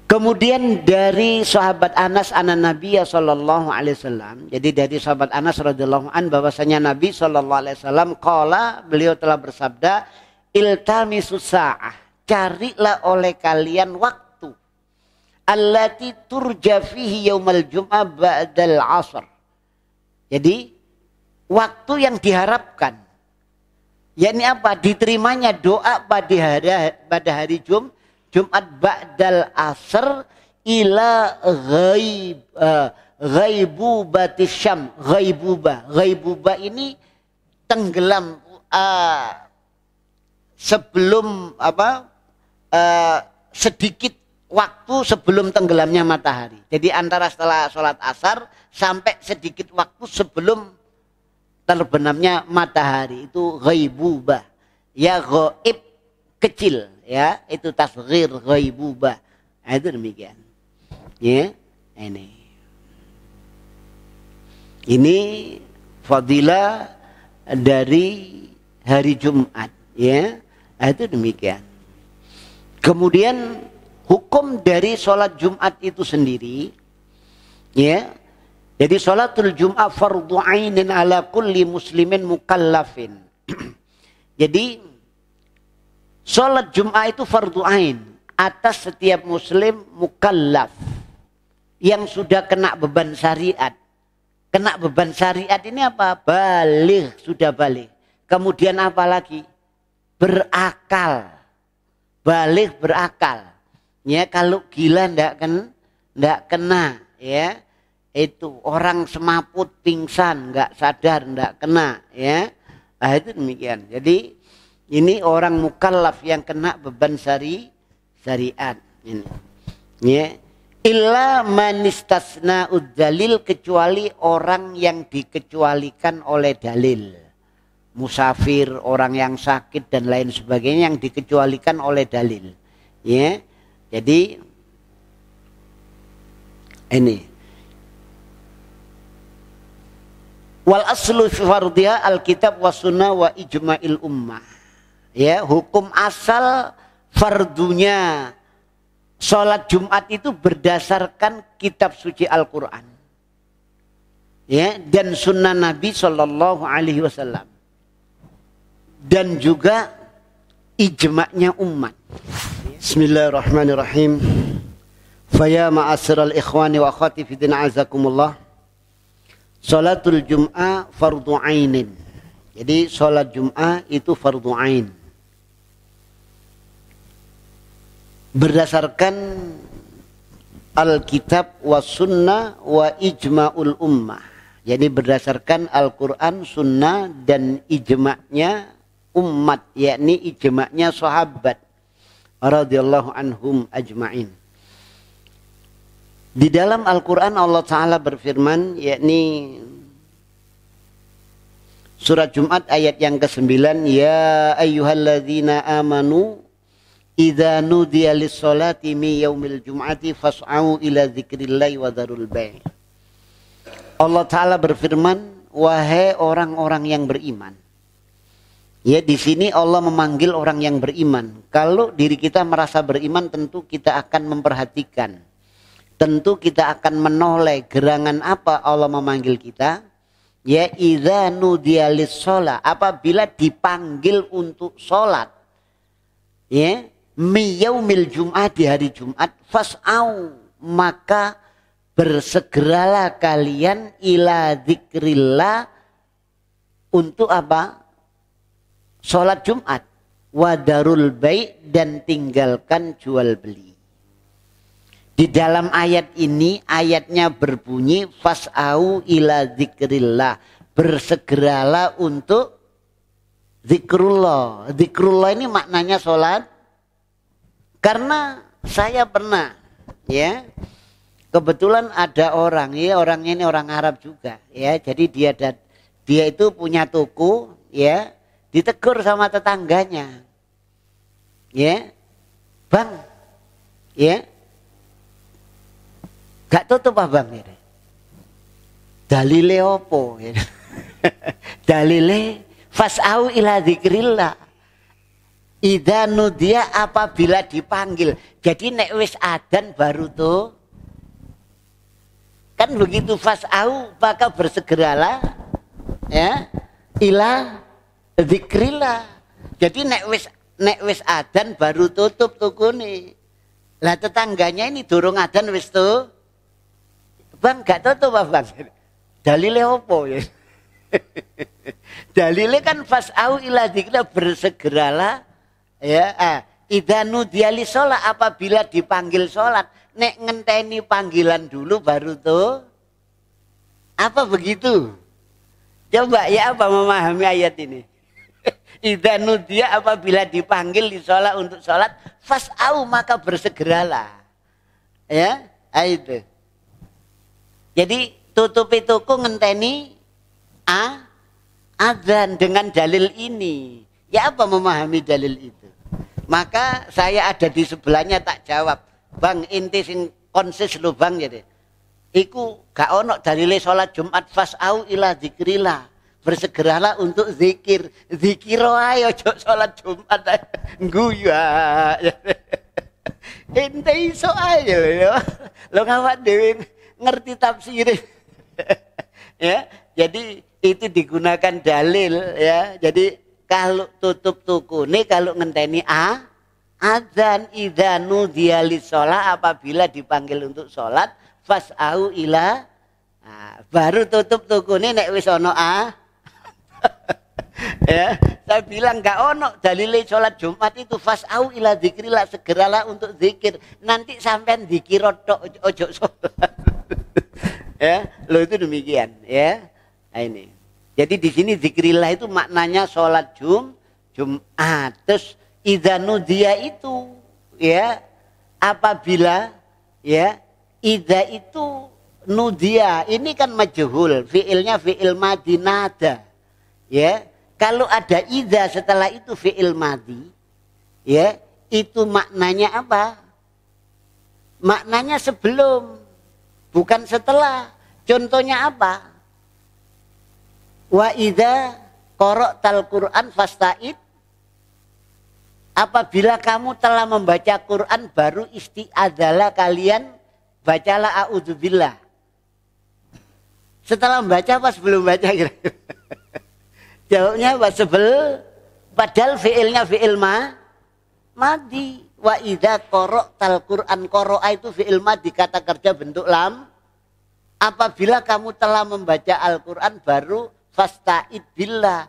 Kemudian dari sahabat Anas anan Nabi sallallahu alaihi wasallam. Jadi dari sahabat Anas radhiyallahu an bahwasanya Nabi sallallahu alaihi wasallam qala, beliau telah bersabda, iltamisus sa'ah, carilah oleh kalian waktu allati turja fihi yaumal jum'ah ba'dal 'asr. Jadi waktu yang diharapkan, yakni apa? Diterimanya doa pada hari Jumat ba'dal asr ila ghaibubatis syam. Ghaibubah ini tenggelam sebelum sedikit waktu sebelum tenggelamnya matahari. Jadi antara setelah sholat asar sampai sedikit waktu sebelum terbenamnya matahari, itu ghaibubah. Ya, ghaib kecil, ya, itu tasghir ghaibubah. Nah, itu demikian. Ya, ini fadilah dari hari Jumat, ya. Nah, itu demikian. Kemudian hukum dari sholat Jumat itu sendiri, ya. Jadi sholatul Jum'ah fardhu ainin ala kulli muslimin mukallafin. Jadi sholat Jum'ah itu fardhu ain atas setiap muslim mukallaf. yang sudah kena beban syariat. Kena beban syariat ini apa? Baligh, sudah baligh. Kemudian apa lagi? Berakal. Baligh berakal. Ya, kalau gila ndak kena, ya. Itu orang semaput pingsan, nggak sadar, ndak kena, ya. Nah, itu demikian. Jadi ini orang mukallaf yang kena beban syariat ini. Ya. Illa manistasna uddalil, kecuali orang yang dikecualikan oleh dalil. Musafir, orang yang sakit dan lain sebagainya yang dikecualikan oleh dalil. Ya. Jadi ini. Wal aslu fi fardhiha alkitab was sunnah wa ijma'il ummah. Ya, hukum asal fardunya sholat Jumat itu berdasarkan kitab suci Al-Qur'an. Ya, dan sunnah Nabi sallallahu alaihi wasallam. Dan juga ijma'nya umat. Bismillahirrahmanirrahim. Faya ma'asyiral ikhwani wa akhwati fi din azakumullah. Salatul Jum'ah fardhu ainin. Jadi salat Jum'ah itu fardhu ain. Berdasarkan Alkitab wa sunnah wa ijma'ul ummah. Jadi berdasarkan Al-Quran, sunnah dan ijma'nya umat, yakni ijma'nya sahabat radhiyallahu anhum ajma'in. Di dalam Al-Quran Allah Ta'ala berfirman, yakni surat Jumat ayat yang ke-9, ya ayyuhalladzina amanu idza nudiya lis-sholati mi yaumil jum'ati fas'au ila dzikrillahi wa dzarul bai'. Allah Ta'ala berfirman, wahai orang-orang yang beriman. Ya, di sini Allah memanggil orang yang beriman. Kalau diri kita merasa beriman, tentu kita akan memperhatikan. Tentu kita akan menoleh gerangan apa Allah memanggil kita. Ya, idza nudiya lis-shalah, apabila dipanggil untuk sholat. Ya, mi yaumil jum'ah, di hari Jumat, fas'au, maka bersegeralah kalian ila dzikrillah, untuk apa? Sholat Jumat, wadarul bai', dan tinggalkan jual beli. Di dalam ayat ini, ayatnya berbunyi fas'au ila dzikrillah, bersegeralah untuk zikrullah. Zikrullah ini maknanya sholat. Karena saya pernah, ya, kebetulan ada orang, ya, orangnya ini orang Arab juga, ya, jadi dia itu punya toko, ya. Ditegur sama tetangganya, ya, bang, ya, gak tutup abang ini. Dalile opo? Ya. Dalile fas'au ila dzikrillah. Idza nudiya, apabila dipanggil. Jadi nek wis adzan baru tuh. Kan begitu, fas'au, maka bersegeralah, ya, ila dzikrillah. Jadi nek wis adzan baru tutup tukune. Lah tetangganya ini durung adzan wis tuh. Bang, gak tutup apa bang? Dalile opo ya? Dalile kan fas'au ila dzikrillah, bersegeralah, ya. Idza nudiya lis-shalah, apabila dipanggil sholat. Nek ngenteni panggilan dulu baru tuh. Apa begitu? Coba ya, apa memahami ayat ini? Idza nudiya, apabila dipanggil di sholat untuk sholat, fas'au, maka bersegeralah. Ya, itu. Jadi tutupi toko ngenteni adzan dengan dalil ini. Ya, apa memahami dalil itu? Maka saya ada di sebelahnya tak jawab. Bang, inti sing konsis lu bang, jadi. Iku gak ono dalile sholat Jumat fas'au ila dzikrillah. Bersegeralah untuk zikir. Zikir ayo sholat Jumat. Guyu. Ente iso ayo ya. Lo ngawak dewe ngerti tafsir. Ya, jadi itu digunakan dalil, ya. Jadi kalau tutup tuku nih, kalau ngenteni adzan idza nudiya lis-shalah, apabila dipanggil untuk salat, fas'au ila, baru tutup tukune nek wis ana ya, saya bilang enggak ono dalile salat Jumat itu fas'au ila dzikrillah, segeralah untuk zikir. Nanti sampean dikira tok ojo salat. Ya, lo itu demikian ya. Nah, ini. Jadi di sini dzikrillah itu maknanya salat Jumat. Terus idza nudiya itu ya, apabila ya, idza itu nudiya ini kan majhul, fiilnya fiil madhi nada. Ya, kalau ada idza setelah itu fiil madhi, ya, itu maknanya apa? Maknanya sebelum, bukan setelah. Contohnya apa? Wa idza qara'tal Qur'an fasta'id, apabila kamu telah membaca Quran baru isti'adzalah, kalian bacalah a'udzubillah. Setelah membaca apa sebelum baca kira-kira? Jawabnya apa? Padahal fi'ilnya fi'il madhi. Wa idza qara'tal Qur'an, qara'a itu fi'il madhi, kata kerja bentuk lam. Apabila kamu telah membaca Al-Qur'an baru fasta'id billah,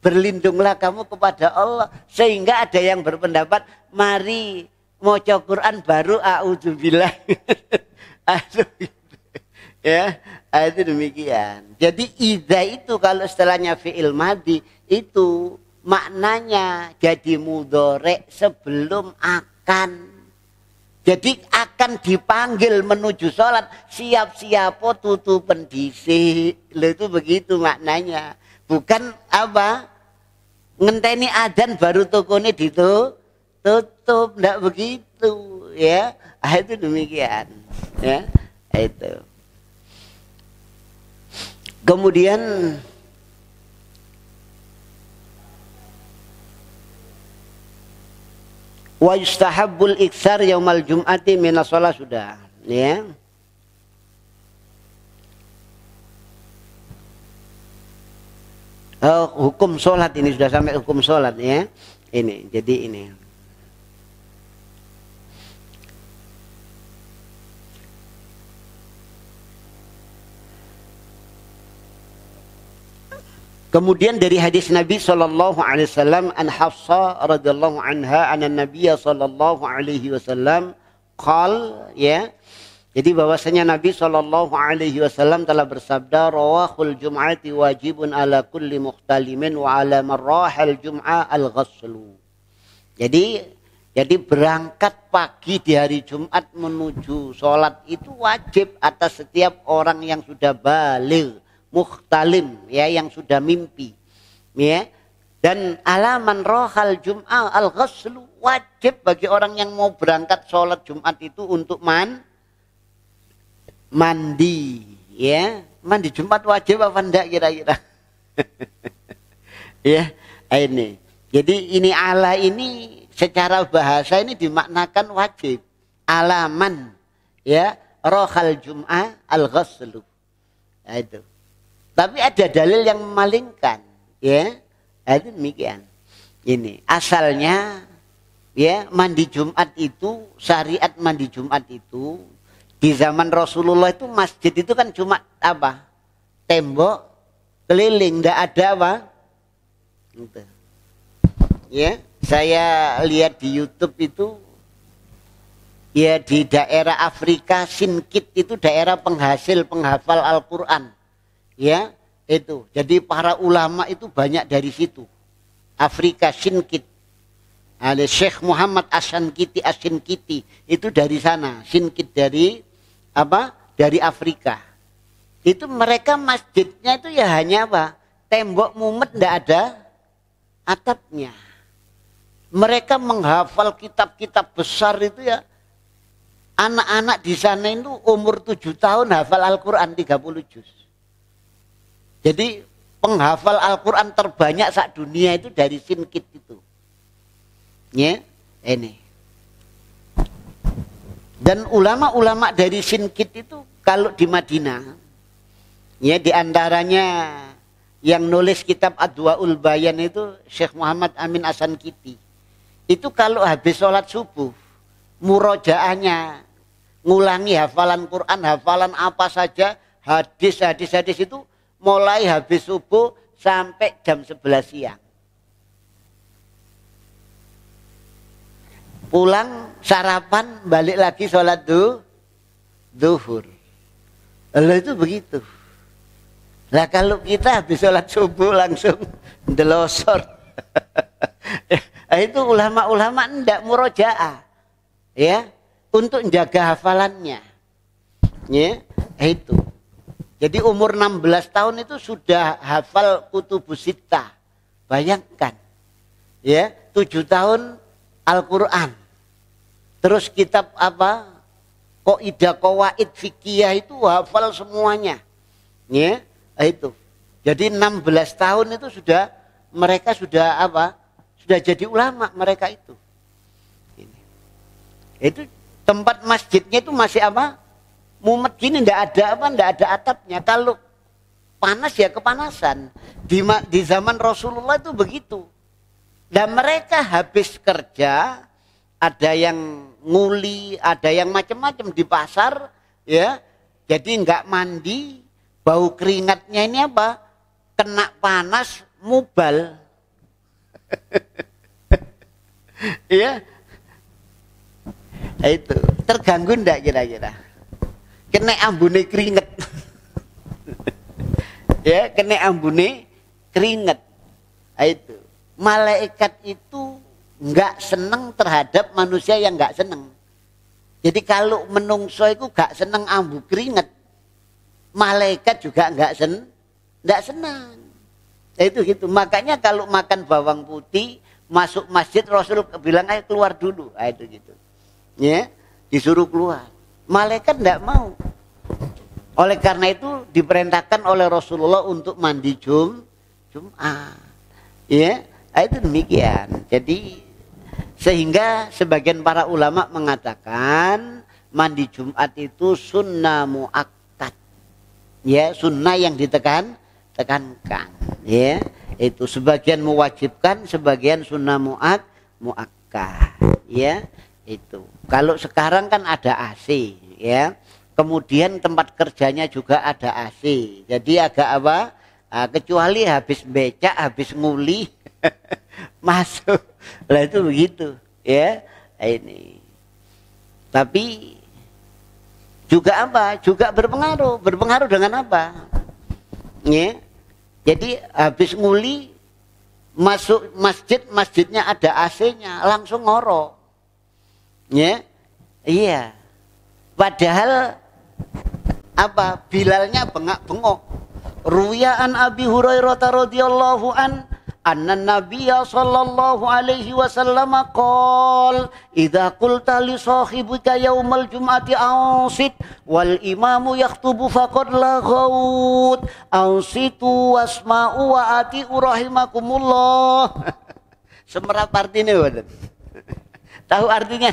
berlindunglah kamu kepada Allah. Sehingga ada yang berpendapat mari maca Quran baru a'udzubillah. Ya, itu demikian. Jadi idza itu kalau istilahnya fi'il madhi itu maknanya jadi mudhari sebelum akan. Jadi akan dipanggil menuju sholat, siap-siap tutupan dhisik. Itu begitu maknanya. Bukan apa? Ngenteni adzan baru tokone tutup, enggak begitu ya. Itu demikian ya. Itu. Kemudian wa yustahabbul iksar yaumal jum'ati minas shalah, sudah ya. Hukum sholat ini sudah sampai hukum sholat ya. Ini jadi ini. Kemudian dari hadis Nabi sallallahu alaihi wasallam an Hafsah radhiyallahu anha anna Nabiy sallallahu alaihi wasallam qal ya. Jadi bahwasanya Nabi sallallahu alaihi wasallam telah bersabda, rawahul jum'ati wajibun ala kulli muhtalimin wa ala marrahal jum'ah al-ghaslu. Jadi berangkat pagi di hari Jumat menuju sholat itu wajib atas setiap orang yang sudah baligh, muhtalim ya, yang sudah mimpi ya. Dan alaman rohal jum'ah al-ghaslu, wajib bagi orang yang mau berangkat sholat Jumat itu untuk mandi ya. Mandi Jumat wajib apa enggak kira-kira? Ya, ini. Jadi ini ala ini secara bahasa ini dimaknakan wajib. Alaman ya, rohal jum'ah al-ghaslu. Nah, itu. Tapi ada dalil yang memalingkan ya. Itu demikian. Ini asalnya ya, mandi Jumat itu, syariat mandi Jumat itu di zaman Rasulullah itu masjid itu kan cuma apa? Tembok keliling, enggak ada apa? Gitu. Ya, saya lihat di YouTube itu ya, di daerah Afrika Sinkit itu daerah penghafal Al-Qur'an. Ya, itu. Jadi para ulama itu banyak dari situ. Afrika Sinkit. Ada Syekh Muhammad As-Sinkiti itu dari sana. Sinkit dari apa? Dari Afrika. Itu mereka masjidnya itu ya hanya apa? Tembok mumet, enggak ada atapnya. Mereka menghafal kitab-kitab besar itu ya. Anak-anak di sana itu umur 7 tahun hafal Al-Qur'an 30 juz. Jadi penghafal Al-Qur'an terbanyak saat dunia itu dari Sinkit itu. Ya, ini. Dan ulama-ulama dari Sinkit itu kalau di Madinah, ya, diantaranya yang nulis kitab Adwaul Bayan itu Syekh Muhammad Amin As-Sankiti. Itu kalau habis sholat subuh, murojaahnya, ngulangi hafalan Quran, hafalan apa saja, hadis itu mulai habis subuh sampai jam 11 siang. Pulang, sarapan, balik lagi sholat duhur. Lalu itu begitu. Lah kalau kita habis sholat subuh langsung delosor. Itu ulama-ulama ndak murojaah. Ya, untuk menjaga hafalannya. Ya, itu. Jadi umur 16 tahun itu sudah hafal kutubus sittah. Bayangkan. Ya, 7 tahun Al-Qur'an. Terus kitab apa? Qaidah qawaid fikih itu hafal semuanya. Ya, itu. Jadi 16 tahun itu mereka sudah apa? Sudah jadi ulama mereka itu. Ini. Itu tempat masjidnya itu masih apa? Mumet gini, ndak ada atapnya. Kalau panas ya kepanasan. Di zaman Rasulullah itu begitu. Dan mereka habis kerja, ada yang nguli, ada yang macam-macam di pasar, ya. Jadi nggak mandi, bau keringatnya ini apa? Kena panas, mubal. Ya. Itu terganggu ndak kira-kira? Kena ambune keringet. Ya, kena ambune keringet. Itu. Malaikat itu nggak seneng terhadap manusia yang nggak seneng. Jadi kalau menungso itu nggak seneng ambu keringet, malaikat juga nggak senang. Itu gitu. Makanya kalau makan bawang putih masuk masjid Rasul bilang ayo keluar dulu. Itu gitu. Ya, disuruh keluar. Malaikat nggak mau. Oleh karena itu diperintahkan oleh Rasulullah untuk mandi Jumat. Ya. Itu demikian. Jadi sehingga sebagian para ulama mengatakan mandi Jumat itu sunnah muakkad. Ya, sunnah yang tekankan. Ya, itu sebagian mewajibkan, sebagian sunnah muakkad. Ya, itu. Kalau sekarang kan ada AC, ya. Kemudian tempat kerjanya juga ada AC. Jadi agak apa? Kecuali habis becak, habis nguli masuk. Lah itu begitu, ya. Ini. Tapi juga apa? Juga berpengaruh. Berpengaruh dengan apa? Ya. Jadi habis nguli masuk masjid, masjidnya ada AC-nya, langsung ngorok. Ya. Iya. Padahal apa? Bilalnya bengak-bengok. Ruwiyaan Abi Hurairah radhiyallahu an anna Nabiyya sallallahu alaihi wasallam qol idza qulta li sahibika yaumal jum'ati ansit wal imamu yaktubu faqad laghawt ansitu wasma'u wa ati'u rahimakumullah. Semerap artinya betul. Tahu artinya?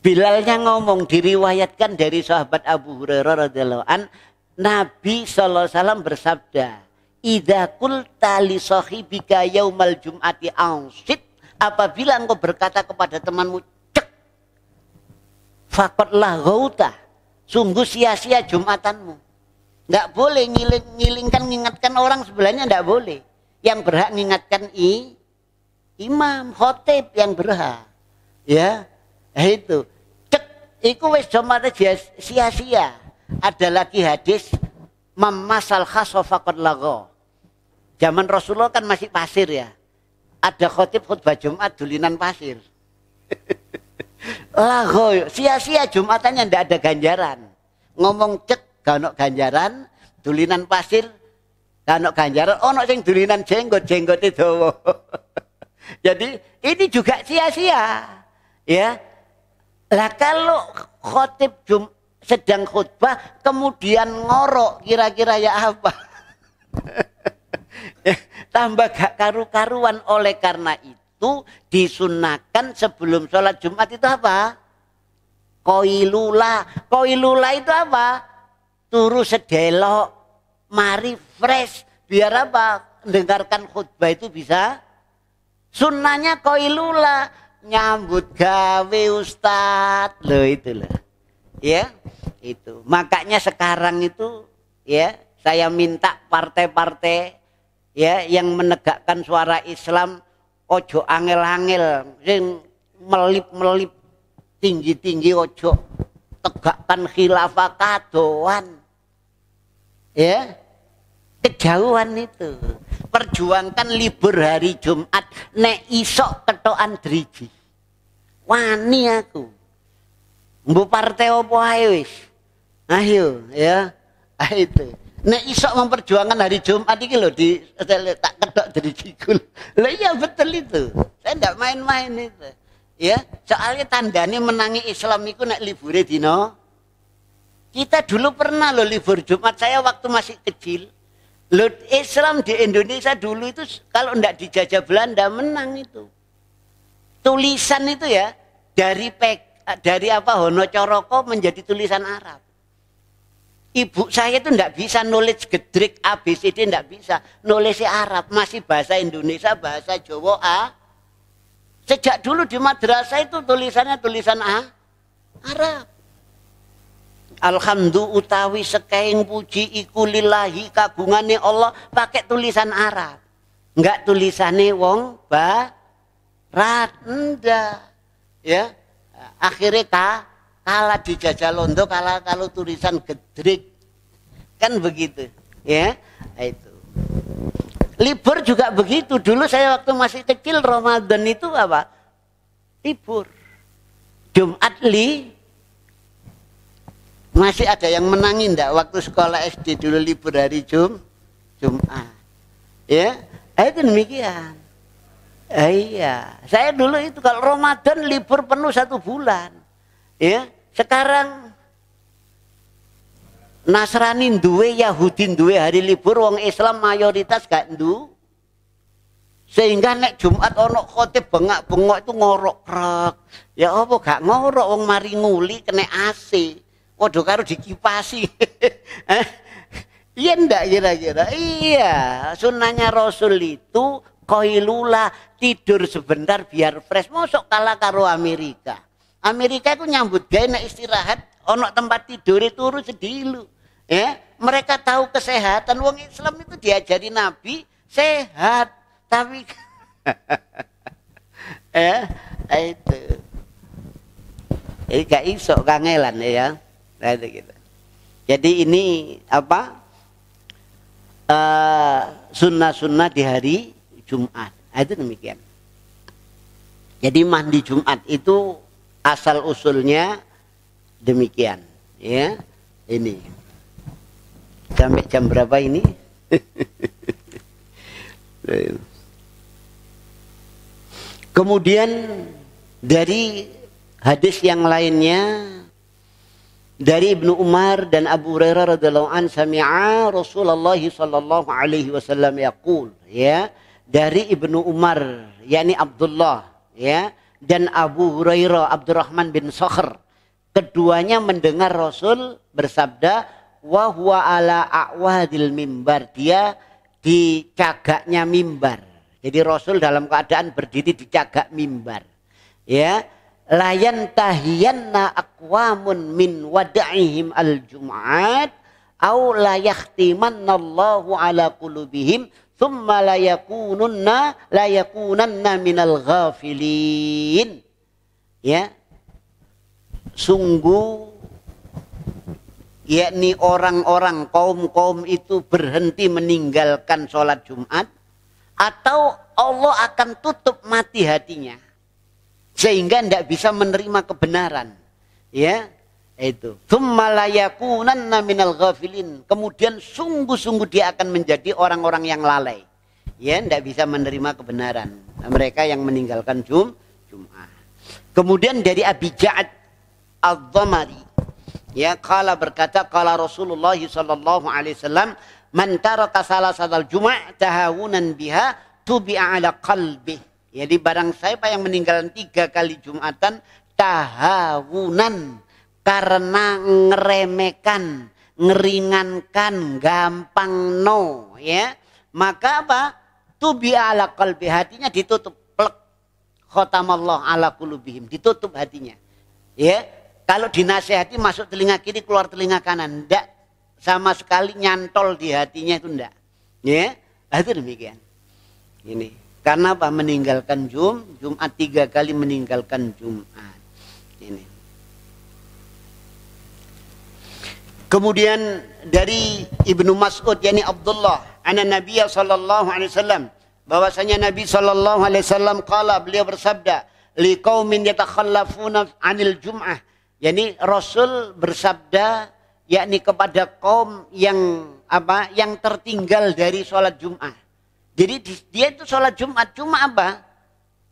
Bilalnya ngomong, diriwayatkan dari sahabat Abu Hurairah radhiyallahu an, Nabi sallallahu alaihi wasallam bersabda, idza qulta li sahibika yaumal jum'ati ansit, apabila engkau berkata kepada temanmu cek, faqad laghauta, sungguh sia-sia Jumatanmu. Enggak boleh ngingatkan orang sebelahnya, enggak boleh. Yang berhak mengingatkan imam, khotib yang berhak. Ya, itu. Cek, iku wis Jumate sia-sia. Ada lagi hadis mamasal khaso faqad lagha. Zaman Rasulullah kan masih pasir ya. Ada khotib khutbah Jumat dulinan pasir. Lagha, sia-sia Jumatannya ndak ada ganjaran. Ngomong cek gak ono ganjaran, dulinan pasir gak ono ganjaran, ono sing dulinan jenggot-jenggote dawa. Jadi ini juga sia-sia. Ya. Lah kalau khotib sedang khutbah kemudian ngorok, kira-kira ya apa? Tambah gak karu-karuan. Oleh karena itu disunahkan sebelum sholat Jumat itu apa? Qailula. Qailula itu apa? Turu sedelok, mari fresh, biar apa? Dengarkan khutbah itu bisa Sunnahnya qailula, nyambut gawe ustad. Loh itu loh. Ya, itu. Makanya sekarang itu ya, saya minta partai-partai ya yang menegakkan suara Islam ojo angel-angel, sing melip-melip tinggi-tinggi, ojo tegakkan khilafah kadoan. Ya. Kejauhan itu. Perjuangkan libur hari Jumat nek isok ketokan driji. Wani aku. Mbu partai opo ae wis. Ayo ya. Itu. Nek isok memperjuangkan hari Jumat iki lho di tak ketok drijiku. Lah iya betul itu. Saya ndak main-main itu. Ya, soalnya tandanya menangi Islam itu nek libure dino. Kita dulu pernah loh libur Jumat, saya waktu masih kecil. Loh, Islam di Indonesia dulu itu kalau ndak dijajah Belanda menang itu. Tulisan itu ya dari apa Honocoroko menjadi tulisan Arab. Ibu saya itu ndak bisa nulis gedrik ABCD, ndak bisa. Nulisnya Arab, masih bahasa Indonesia, bahasa Jawa Sejak dulu di madrasah itu tulisannya tulisan Arab. Alhamdulillah utawi sekaing puji iku lillahi kagungane Allah pakai tulisan Arab. Enggak tulisane wong barat ndak. Ya. Akhirnya kalah dijajah Londo kalau tulisan gedrik. Kan begitu, ya. Itu. Libur juga begitu. Dulu saya waktu masih kecil Ramadan itu apa? Libur. Jumat masih ada yang menangin enggak waktu sekolah SD dulu libur hari Jumat. Ya, itu demikian. Iya, saya dulu itu kalau Ramadan libur penuh 1 bulan. Ya, sekarang Nasrani duwe, Yahudi duwe hari libur, wong Islam mayoritas gak ndu. Sehingga nek Jumat ono khotib bengak-bengok itu ngorok krek. Ya apa gak ngorok wong mari nguli kena AC. Waduh karo dikipasi. Iya ndak kira-kira? Iya, sunnahnya Rasul itu qailula, tidur sebentar biar fresh. Mosok kalah karo Amerika. Amerika itu nyambut gawe nek istirahat ono tempat tidur turu sedilu. Ya, mereka tahu kesehatan. Wong Islam itu diajari Nabi sehat, tapi itu. Jadi gak iso kangelan ya. Nah, itu gitu. Jadi ini apa? Sunnah-sunnah di hari Jumat. Itu demikian. Jadi mandi Jumat itu asal usulnya demikian, ya. Ini sampai jam berapa ini? Kemudian dari hadis yang lainnya dari Ibnu Umar dan Abu Hurairah radhiyallahu an sami'a Rasulullah sallallahu alaihi wasallam yaqul, ya, dari Ibnu Umar yakni Abdullah, ya, dan Abu Hurairah Abdurrahman bin Sakhr, keduanya mendengar Rasul bersabda wa huwa ala a'wadil mimbar, dia di cagaknya mimbar. Jadi Rasul dalam keadaan berdiri di cagak mimbar, ya. Layan tahiyanna aqwamun min wada'ihim al-jum'at au la yakhtimannallahu ala qulubihim thumma la yakunanna minal ghafilin. Ya. Sungguh yakni orang-orang kaum-kaum itu berhenti meninggalkan sholat Jumat atau Allah akan tutup mati hatinya sehingga tidak bisa menerima kebenaran, ya, itu. Tsumma la yakunanna minal ghafilin, kemudian sungguh-sungguh dia akan menjadi orang-orang yang lalai, ya, tidak bisa menerima kebenaran, mereka yang meninggalkan Jumat. Kemudian dari Abi Ja'ad Al-Dhamari, ya, qala berkata qala Rasulullah sallallahu alaihi wasallam man taraka salasatal juma' tahawunan biha tubi'a ala qalbi. Jadi barang siapa yang meninggalkan 3 kali Jumatan tahawunan, karena ngeremehkan, ngeringankan, gampang ya, maka apa? Tubi'a ala qalbi, hatinya ditutup plek. khatamallahu ala qulubihim, ditutup hatinya. Ya, kalau dinasehati masuk telinga kiri keluar telinga kanan, enggak sama sekali nyantol di hatinya itu enggak. Ya, itu demikian. Ini karena apa? Meninggalkan Jumat 3 kali meninggalkan Jumat. Ini. Kemudian dari Ibnu Mas'ud yakni Abdullah, anna Nabiya sallallahu alaihi wasallam, bahwasanya Nabi sallallahu alaihi wasallam qala, beliau bersabda, liqaumin yatakhallafuna 'anil jum'ah. Yani Rasul bersabda yakni kepada kaum yang apa? Yang tertinggal dari sholat Jumat. Jadi dia itu sholat Jumat cuma apa?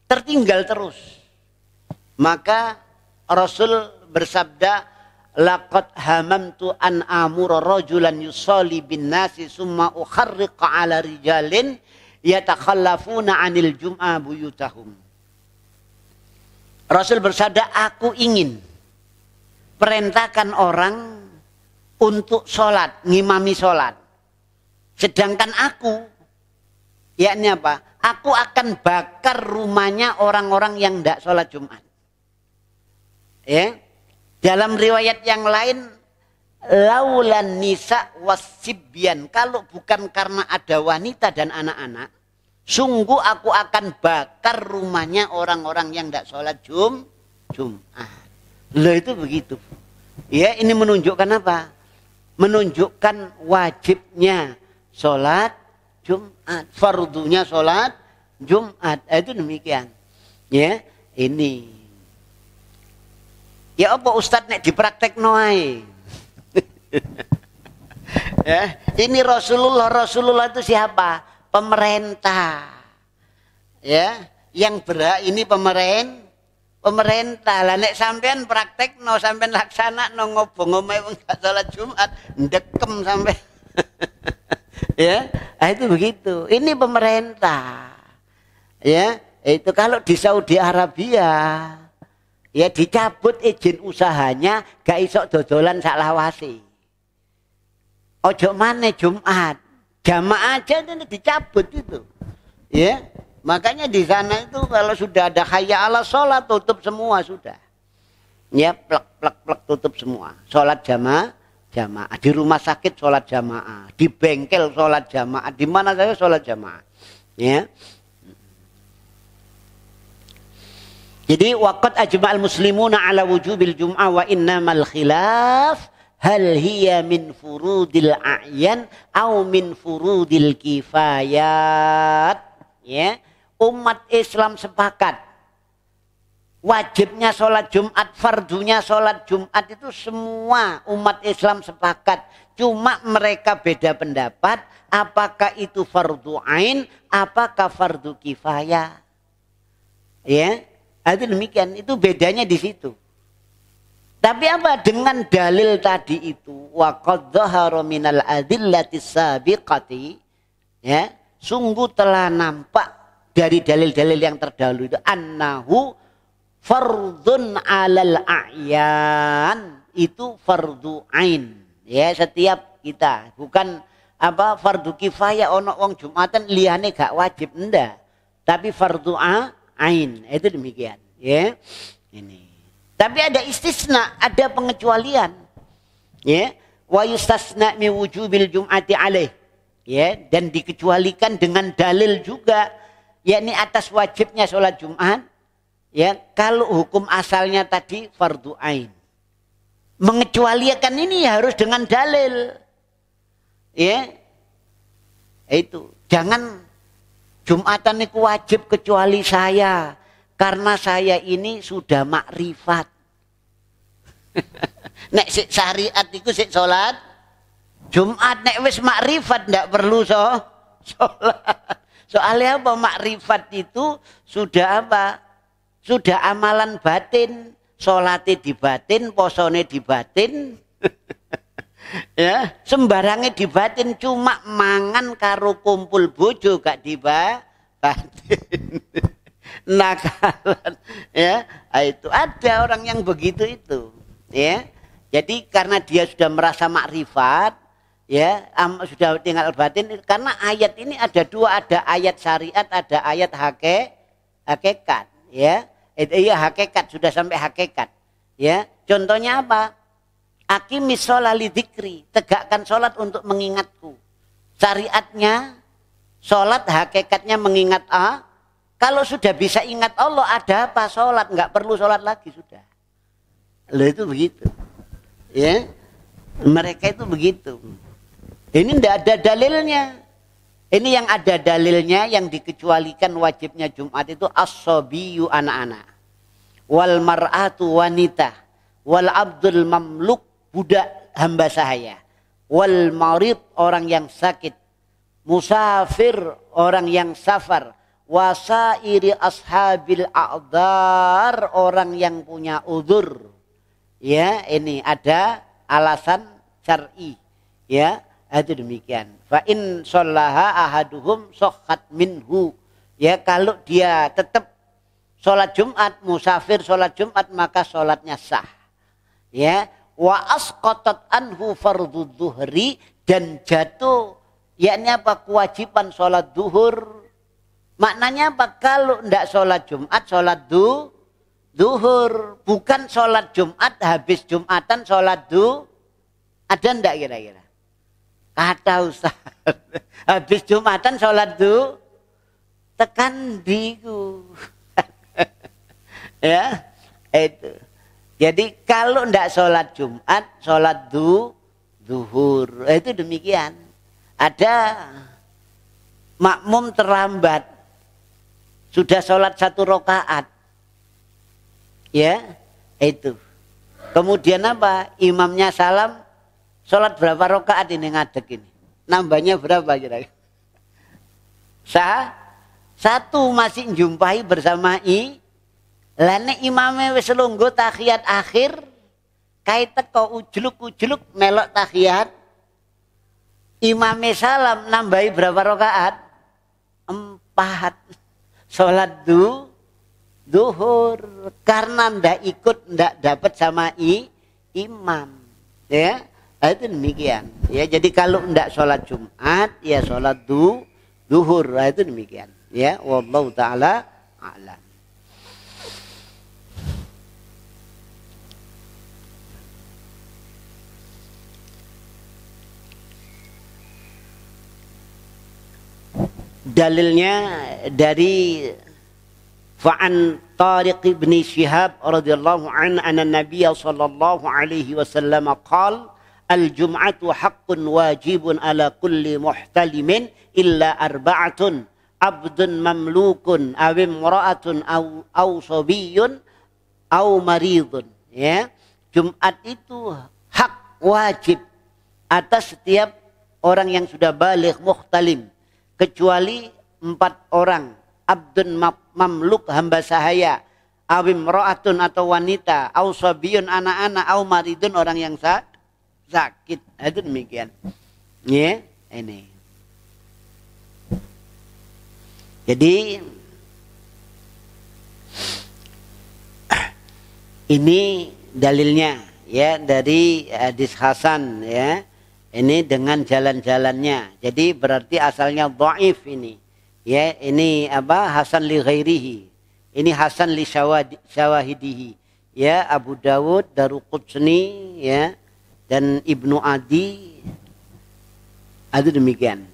Tertinggal terus. Maka Rasul bersabda, laqad hamamtu an amura rajulan yusalli bin nasi summa ukharriqa ala rijalin yatakhallafuna 'anil jum'ah buyutahum. Rasul bersabda, aku ingin perintahkan orang untuk sholat, ngimami sholat. Sedangkan aku, yakni apa? Aku akan bakar rumahnya orang-orang yang tidak sholat Jumat. Ya. Dalam riwayat yang lain, laulan nisa wasibyan, kalau bukan karena ada wanita dan anak-anak, sungguh aku akan bakar rumahnya orang-orang yang tidak sholat Jumat. Loh, itu begitu. Ya, ini menunjukkan apa? Menunjukkan wajibnya sholat Jumat, fardunya sholat Jumat. Itu demikian. Ya, ini. Ya apa Ustadz nek dipraktekno ae. Ya, ini Rasulullah itu siapa? Pemerintah. Ya, yang berhak ini pemerintah. Lah nek sampean praktekno, sampean laksana no ngobong omahe wong gak salat Jumat, ndekem sampai. Ya, itu begitu. Ini pemerintah. Ya, itu kalau di Saudi Arabia ya dicabut izin usahanya, gak iso dodolan sak lawase. Ojo maneh Jumat, jamaah aja ini dicabut itu. Ya, makanya di sana itu kalau sudah ada hayya ala sholat tutup semua sudah. Ya, plek tutup semua. Sholat jamaah. Di rumah sakit sholat jamaah, di bengkel sholat jamaah, di mana saja sholat jamaah. Ya. Jadi waqad ajma'al muslimuna ala wujubil jum'ah wa innamal khilaf hal hiya min furudil a'yan au min furudil kifayat. Ya, umat Islam sepakat wajibnya sholat Jumat, fardunya sholat Jumat itu semua umat Islam sepakat. Cuma mereka beda pendapat apakah itu fardu ain, apakah fardu kifayah. Ya. Itu demikian, itu bedanya di situ. Tapi apa? Dengan dalil tadi itu, wa qad dhahara minal adillatis sabiqati, ya, sungguh telah nampak dari dalil-dalil yang terdahulu itu annahu fardun 'alal a'yan, itu fardu ain. Ya, setiap kita, bukan apa fardu kifayah ono wong Jumatan liyane gak wajib, enggak. Tapi fardu ain, itu demikian, ya. Ini. Tapi ada istisna, ada pengecualian. Ya, wa yustasna min wujubil jum'ati alaih. Ya, dan dikecualikan dengan dalil juga, yakni atas wajibnya sholat Jumat. Ya, kalau hukum asalnya tadi fardu ain. Mengecualikan ini harus dengan dalil. Ya. Itu, jangan Jumatan itu wajib kecuali saya. Karena saya ini sudah makrifat. Nek sik syariat itu sik sholat Jumat, nek wis makrifat ndak perlu sholat. Soalnya apa? Makrifat itu sudah apa? Sudah amalan batin. Sholatnya di batin, posone di batin. Ya, sembarangnya di batin, cuma mangan karo kumpul bojo gak di batin. Nakalan, ya, itu ada orang yang begitu itu, ya. Jadi karena dia sudah merasa makrifat, ya, sudah tinggal batin. Karena ayat ini ada dua, ada ayat syariat, ada ayat hakikat. ya. Itu ya hakikat, sudah sampai hakikat. Ya, contohnya apa? Aqimis sholat lidzikri, tegakkan sholat untuk mengingatku. Syariatnya sholat hakikatnya mengingat kalau sudah bisa ingat Allah, ada apa sholat, nggak perlu sholat lagi sudah. Loh itu begitu. Ya, mereka itu begitu. Ini tidak ada dalilnya. Ini yang ada dalilnya, yang dikecualikan wajibnya Jumat itu as-sobiyu anak-anak, wal mar'atu wanita, wal abdul mamluk budak hamba sahaya, wal marid orang yang sakit, musafir orang yang safar, wasairi ashabil a'dhar orang yang punya udzur. Ya, ini ada alasan syar'i. Ya, itu demikian. Fa in shallaha ahaduhum sahhat minhu. Ya, kalau dia tetap sholat Jumat, musafir sholat Jumat, maka sholatnya sah. Ya, wa asqatat anhu fardhu dhuhri, dan jatuh yakni apa, kewajiban sholat duhur. Maknanya apa? Kalau tidak sholat Jumat, sholat duhur. Bukan sholat Jumat, habis Jumatan sholat ada enggak kira-kira? Kata Ustaz, habis Jumatan sholat tekan diku. Ya, itu. Jadi kalau tidak sholat Jumat, sholat duhur. Itu demikian. Ada makmum terlambat, sudah sholat 1 rakaat. Ya, itu. Kemudian apa? Imamnya salam, sholat berapa rakaat ini ngadeg ini? Nambahnya berapa kira-kira? Satu masih jumpai bersama lane imamnya wis lungguh tahiyat akhir, kait teko ujluk-ujluk melok tahiyat. Imamnya salam, nambahi berapa rakaat? 4. Sholat duhur, karena ndak ikut, ndak dapat sama imam. Ya, itu demikian. Ya, jadi kalau ndak sholat Jumat, ya sholat duhur. Itu demikian. Ya, wallahu taala a'lam. Dalilnya dari fa'an Tariq ibn Shihab radhiyallahu an anna Nabiy sallallahu alaihi wasallam qala al-jum'atu haqqun wajibun ala kulli muhtalimin illa arba'atun abdun mamlukun aw imra'atun aw sabiyyun aw maridun. Ya, Jumat itu hak wajib atas setiap orang yang sudah baligh muhtalim, kecuali 4 orang, abdun mamluk hamba sahaya, awim ro'atun atau wanita, aw sabiyun anak-anak, aw maridun orang yang sakit. Itu demikian. Ya, ini. Jadi ini dalilnya ya dari hadis Hasan ya. Ini dengan jalan-jalannya. Jadi berarti asalnya dhaif ini. Ya, ini apa? Hasan li ghairihi. Ini Hasan li syawahidihi. Ya, Abu Dawud, Daruqutni ya, dan Ibnu Adi. Itu demikian.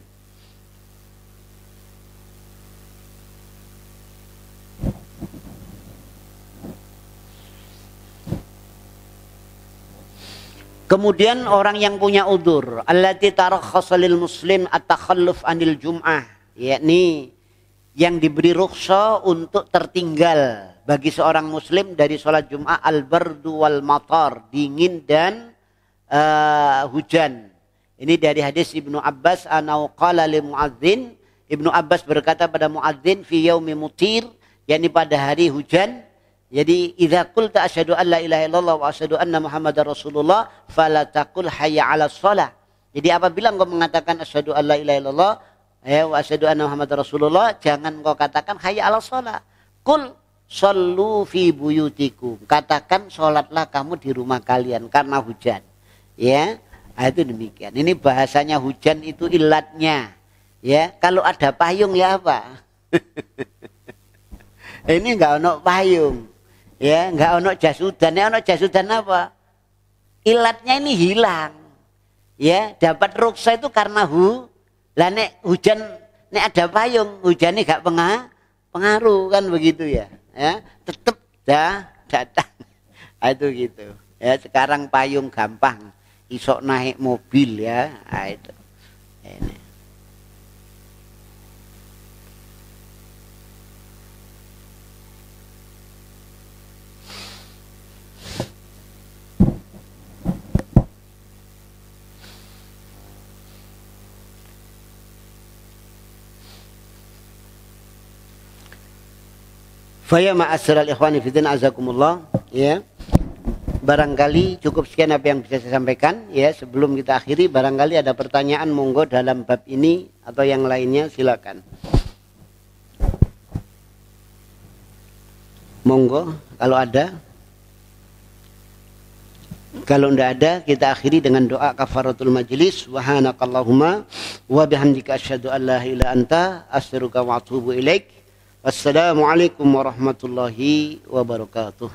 Kemudian orang yang punya udzur, allati tarakhasa lil muslim at-takhalluf anil jum'ah, yakni yang diberi rukhsah untuk tertinggal bagi seorang muslim dari sholat Jum'ah, al-bardu wal matar, dingin dan hujan. Ini dari hadis Ibnu Abbas anau qala li muadzin, Ibnu Abbas berkata pada muadzin fi yaumi mutir, yakni pada hari hujan. Jadi idza qulta asyhadu an la ilaha illallah wa asyhadu anna muhammadar rasulullah fala taqul hayya 'alas shalah. Jadi apabila engkau mengatakan asyhadu an la ilaha illallah wa asyhadu anna muhammadar rasulullah, jangan engkau katakan hayya 'alas shalah. Qul shallu fi buyutikum. Katakan salatlah kamu di rumah kalian karena hujan. Ya, itu demikian. Ini bahasanya hujan itu ilatnya. Ya, kalau ada payung ya apa? Ini enggak ono payung. Ya, enggak ono jas hujan. Ya ono jas hujan apa? Ilatnya ini hilang. Ya, dapat ruksa itu karena lah nek hujan, nek ada payung, hujannya enggak pengaruh kan begitu ya. Ya, tetap datang. Itu gitu. Ya, sekarang payung gampang. Isok naik mobil ya. Itu. Ini. Faya ma'asyiral ikhwani fiddin azakumullah, ya. Barangkali cukup sekian apa yang bisa saya sampaikan, ya. Sebelum kita akhiri, barangkali ada pertanyaan, monggo dalam bab ini atau yang lainnya silakan. Monggo kalau ada. Kalau tidak ada, kita akhiri dengan doa kafaratul majlis. Subhanakallahumma wa bihamdika asyhadu an la ilaha illa anta astaghfiruka wa atubu ilaik. Wassalamualaikum warahmatullahi wabarakatuh.